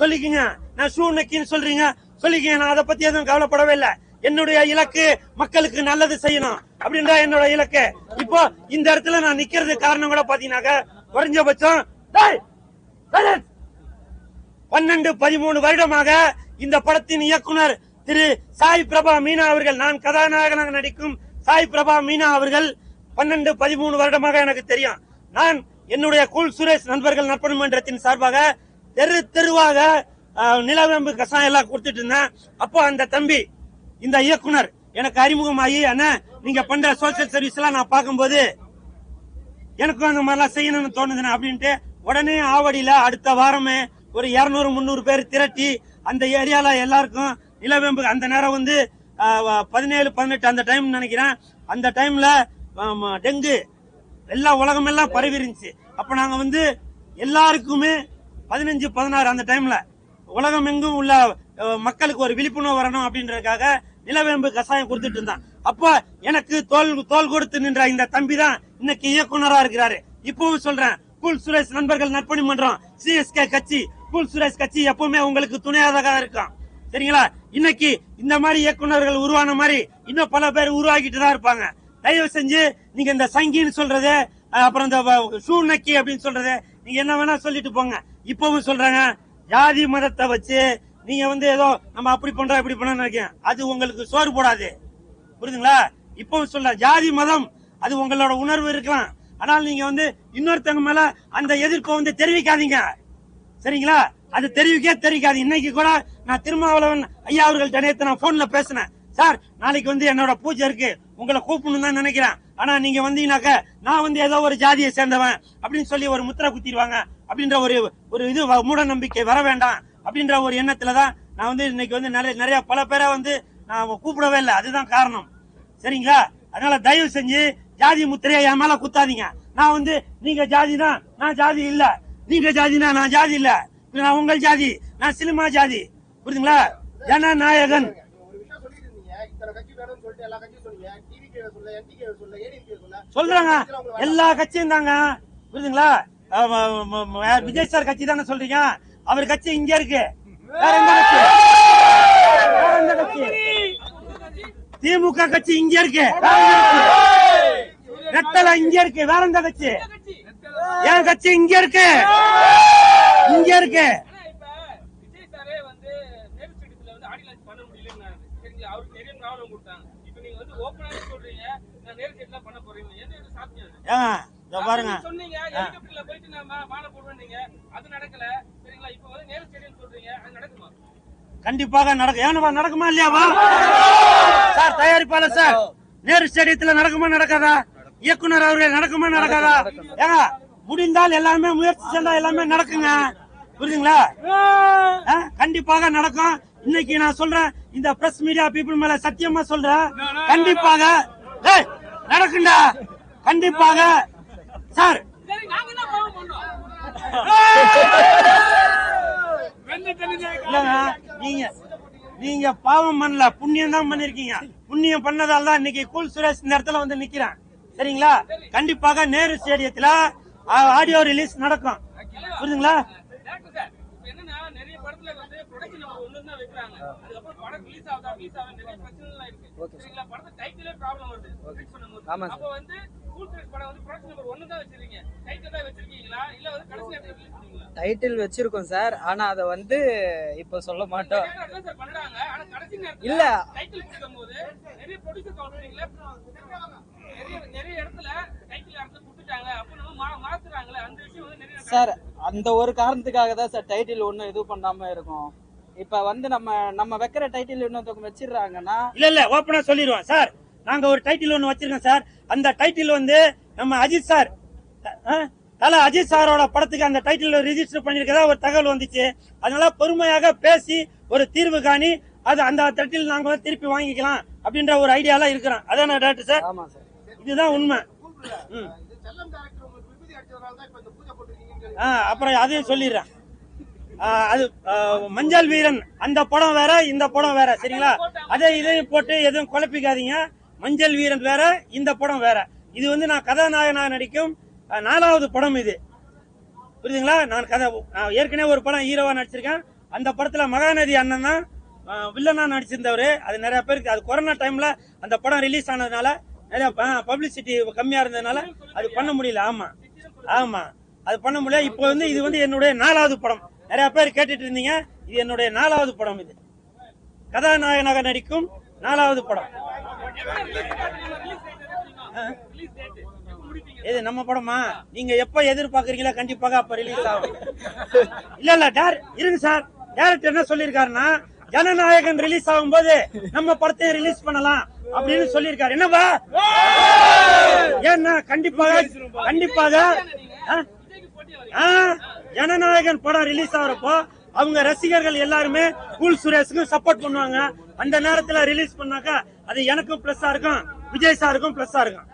A: சொல்லிக்கீங்க. நான் ஷூ நக்கின்னு சொல்றீங்க, சொல்லிக்கீங்க. நான் அதை பத்தி எதுவும் கவலைப்படவே இல்லை. என்னுடைய இலக்கு மக்களுக்கு நல்லது செய்யணும் அப்படின்ற என்னோட இலக்கு. இப்போ இந்த இடத்துல நான் நிக்கிறது காரணம் கூட பாத்தீங்கன்னாக்க குறைஞ்சபட்சம் 12-13 வருடமாக இந்த படத்தின் இயக்குனர் திரு சாய் பிரபா மீனா அவர்கள், நான் கதாநாயகனாக நடிக்கும் சாய் பிரபா மீனா அவர்கள் 12-13 வருடமாக எனக்கு தெரியும். நான் என்னுடைய கூல் சுரேஷ் நண்பர்கள் நற்பணி மன்றத்தின் சார்பாக தெரு தெருவாக நிலவேம்பு கசாயம் எல்லாம் கொடுத்துட்டு இருந்தேன். அப்போ அந்த தம்பி இந்த இயக்குனர் எனக்கு அறிமுகமாகி, அண்ணா நீங்க பண்ற சோசியல் சர்வீஸ் எல்லாம் நான் பார்க்கும்போது எனக்கும் அந்த மாதிரிலாம் செய்யணும்னு தோணுதுண்ணா அப்படின்ட்டு உடனே ஆவடியில அடுத்த வாரமே ஒரு 200-300 பேர் திரட்டி அந்த ஏரியால எல்லாருக்கும் நிலவேம்பு, அந்த நேரம் வந்து 17-18 அந்த டைம் நினைக்கிறேன். அந்த டைம்ல டெங்கு எல்லா உலகம் எல்லாம் பரவி இருந்துச்சு. அப்ப நாங்க வந்து எல்லாருக்குமே 15-16 அந்த டைம்ல உலகம் எங்கும் உள்ள மக்களுக்கு ஒரு விழிப்புணர்வு வரணும் அப்படின்றதுக்காக நிலவேம்பு கசாயம் கொடுத்துட்டு இருந்தான். அப்ப எனக்கு தோல் கொடுத்து நின்ற இந்த தம்பி தான் இன்னைக்கு இயக்குனரா இருக்கிறாரு. இப்பவும் சொல்றேன், கூல் சுரேஷ் நண்பர்கள் நற்பணி மன்றம், சிஎஸ்கே கட்சி, கூல் சுரேஷ் கட்சி எப்பவுமே உங்களுக்கு துணையாக இருக்கும். சரிங்களா? இன்னைக்கு இந்த மாதிரி இயக்குனர்கள் உருவான மாதிரி இன்னும் பல பேர் உருவாக்கிட்டு தான் இருப்பாங்க. தயவு செஞ்சு நீங்க இந்த சங்கின்னு சொல்றது, அப்புறம் இந்த ஷூ நக்கி அப்படின்னு சொல்றது, நீங்க என்ன வேணா சொல்லிட்டு போங்க. இப்பவும் சொல்றாங்க, ஜாதி மதத்தை வச்சு நீங்க வந்து ஏதோ நம்ம அப்படி பண்றோம் இப்படி பண்ண நினைக்கிறேன், அது உங்களுக்கு சோறு போடாது. புரியுதுங்களா? இப்பவும் சொல்ற, ஜாதி மதம் அது உங்களோட உணர்வு இருக்கலாம், ஆனால் நீங்க வந்து இன்னொருத்தவங்க மேல அந்த எதிர்ப்பை வந்து தெரிவிக்காதீங்க. சரிங்களா? அது தெரிவிக்காது. இன்னைக்கு கூட நான் திருமாவளவன் ஐயா அவர்கள்ட்ட நேத்து நான் போன்ல பேசினேன். சார், நாளைக்கு வந்து என்னோட பூஜை இருக்கு, உங்களை கூப்பிடணும் தான் நினைக்கிறேன். ஆனா நீங்க வந்தீங்கன்னாக்க நான் வந்து ஏதோ ஒரு ஜாதியை சேர்ந்தவன் அப்படின்னு சொல்லி ஒரு முத்திரை குத்திடுவாங்க அப்படின்ற ஒரு இது மூட நம்பிக்கை வர வேண்டாம் அப்படின்ற ஒரு எண்ணத்துலதான் நான் வந்து இன்னைக்கு வந்து நிறைய பல பேரை வந்து நான் கூப்பிடவே இல்லை. அதுதான் காரணம். சரிங்களா? அதனால தயவு செஞ்சு ஜாதி முத்திரையை என் மேல குத்தாதீங்க. நான் வந்து நீங்க ஜாதினா நான் ஜாதி இல்ல, நீங்க ஜாதினா நான் ஜாதி இல்ல, நான் உங்கள் ஜாதி, நான் சினிமா ஜாதி. புரியுதுங்களா? ஜனநாயகன் சொல்றாங்க, எல்லா கட்சியும் தாங்க. புரியுதுங்களா? விஜய் சார் கட்சி தானே சொல்றீங்க, அவர் கட்சி இங்க இருக்கு, வேற எந்த கட்சி? வேற எந்த கட்சி? திமுக கட்சி இங்க இருக்கு, ரெட்டலை இங்க இருக்கு, வேற எந்த கட்சி? என் கட்சி இங்க இருக்கு, இங்க இருக்கு. பாருங்க, கண்டிப்பாக நடக்குமா இல்லையாவா சார்? தயாரிப்பாளர் சார், நேரு ஸ்டேடியத்துல நடக்குமா நடக்காதா? இயக்குனர் அவர்கள் நடக்குமா நடக்காதா? ஏங்க, முடிந்தால் எல்லாமே முயற்சி செஞ்சா எல்லாமே நடக்குங்க. புரியுதுங்களா? கண்டிப்பாக நடக்கும். இன்னைக்கு நான் சொல்றேன், இந்த பிரஸ் மீடியா பீப்புள் மேல சத்தியமா சொல்றேன், கண்டிப்பாக நடக்குண்டா, கண்டிப்பாக சார். நீங்க பாவம் பண்ணல, புண்ணியம் தான் பண்ணிருக்கீங்க. புண்ணியம் பண்ணதால தான் இன்னைக்கு கூல் சுரேஷ் இந்த இடத்துல வந்து நிக்கிறேன். சரிங்களா? கண்டிப்பாக நேரு ஸ்டேடியத்துல ஆடியோ ரிலீஸ் நடக்கும். புரியுதுங்களா?
G: டைட்டில் வச்சிருக்கோம் சார், ஆனா அத வந்து இப்ப சொல்ல மாட்டோம். இல்ல, சார் அந்த ஒரு காரணத்துக்காக தான் சார் டைட்டில் ஒன்னும் இது பண்ணாம இருக்கும். இப்ப வந்து நம்ம வைக்கிற டைட்டில் இன்னொருத்தவங்க வச்சிடறாங்கன்னா,
A: இல்ல ஓப்பனா சொல்லிடுவோம் சார், நாங்க ஒரு டைட்டில் ஒன்னு வச்சிருக்கோம் சார். அந்த டைட்டில் வந்து நம்ம அஜித் சார், தல அஜித் சாரோட படத்துக்கு அந்த டைட்டில் ரிஜிஸ்டர் பண்ணிருக்கதா ஒரு தகவல் வந்துச்சு. அதனால பொறுமையாக பேசி ஒரு தீர்வு காணி அது அந்த டைட்டில் நாங்க திருப்பி வாங்கிக்கலாம் அப்படின்ற ஒரு ஐடியால இருக்கிறோம். அதான் டாக்டர் சார், இதுதான் உண்மை. அப்புறம் அதையும் சொல்லிடுறேன். அது மஞ்சள் வீரன் அந்த படம் வேற, இந்த படம் வேற. சரிங்களா? அதை இதையும் போட்டு எதுவும் குழப்பிக்காதீங்க. மஞ்சள் வீரன் வேற, இந்த படம் வேற. இது வந்து நான் கதாநாயகனாக நடிக்கும் 4வது படம் இது. புரியுதுங்களா? நான் ஏற்கனவே ஒரு படம் ஹீரோவா நடிச்சிருக்கேன். அந்த படத்துல மகாநதி அண்ணன் தான் வில்லனா நடிச்சிருந்தவரு. அது நிறைய பேருக்கு அது கொரோனா டைம்ல அந்த படம் ரிலீஸ் ஆனதுனால நிறைய பப்ளிசிட்டி கம்மியா இருந்ததுனால அது பண்ண முடியல. ஆமா அது பண்ண முடியல. இப்போ வந்து இது வந்து என்னுடைய 4வது படம். நிறைய பேர் கேட்டுட்டு இருந்தீங்க, இது என்னுடைய 4வது படம். இது கதாநாயகனாக நடிக்கும் 4வது படம். இது நம்ம படமா? நீங்க எப்ப எதிர்பார்க்கறீங்களா கண்டிப்பாக அப்ப ரிலீஸ் ஆகும். இல்ல இருங்க சார், டைரக்டர் என்ன சொல்லிருக்காருன்னா, ஜனநாயகன் ரிலீஸ் ஆகும் போது நம்ம படத்தை ரிலீஸ் பண்ணலாம் அப்படின்னு சொல்லிருக்காரு. என்னப்பா? ஏன்னா கண்டிப்பாக ஜனநாயகன் படம் ரிலீஸ் ஆகிறப்போ அவங்க ரசிகர்கள் எல்லாருமே கூல் சுரேஷுக்கு சப்போர்ட் பண்ணுவாங்க. அந்த நேரத்துல ரிலீஸ் பண்ணாக்கா அது எனக்கும் பிளஸ்ஸா இருக்கும், விஜய் சாருக்கும் பிளஸ்ஸா இருக்கும்.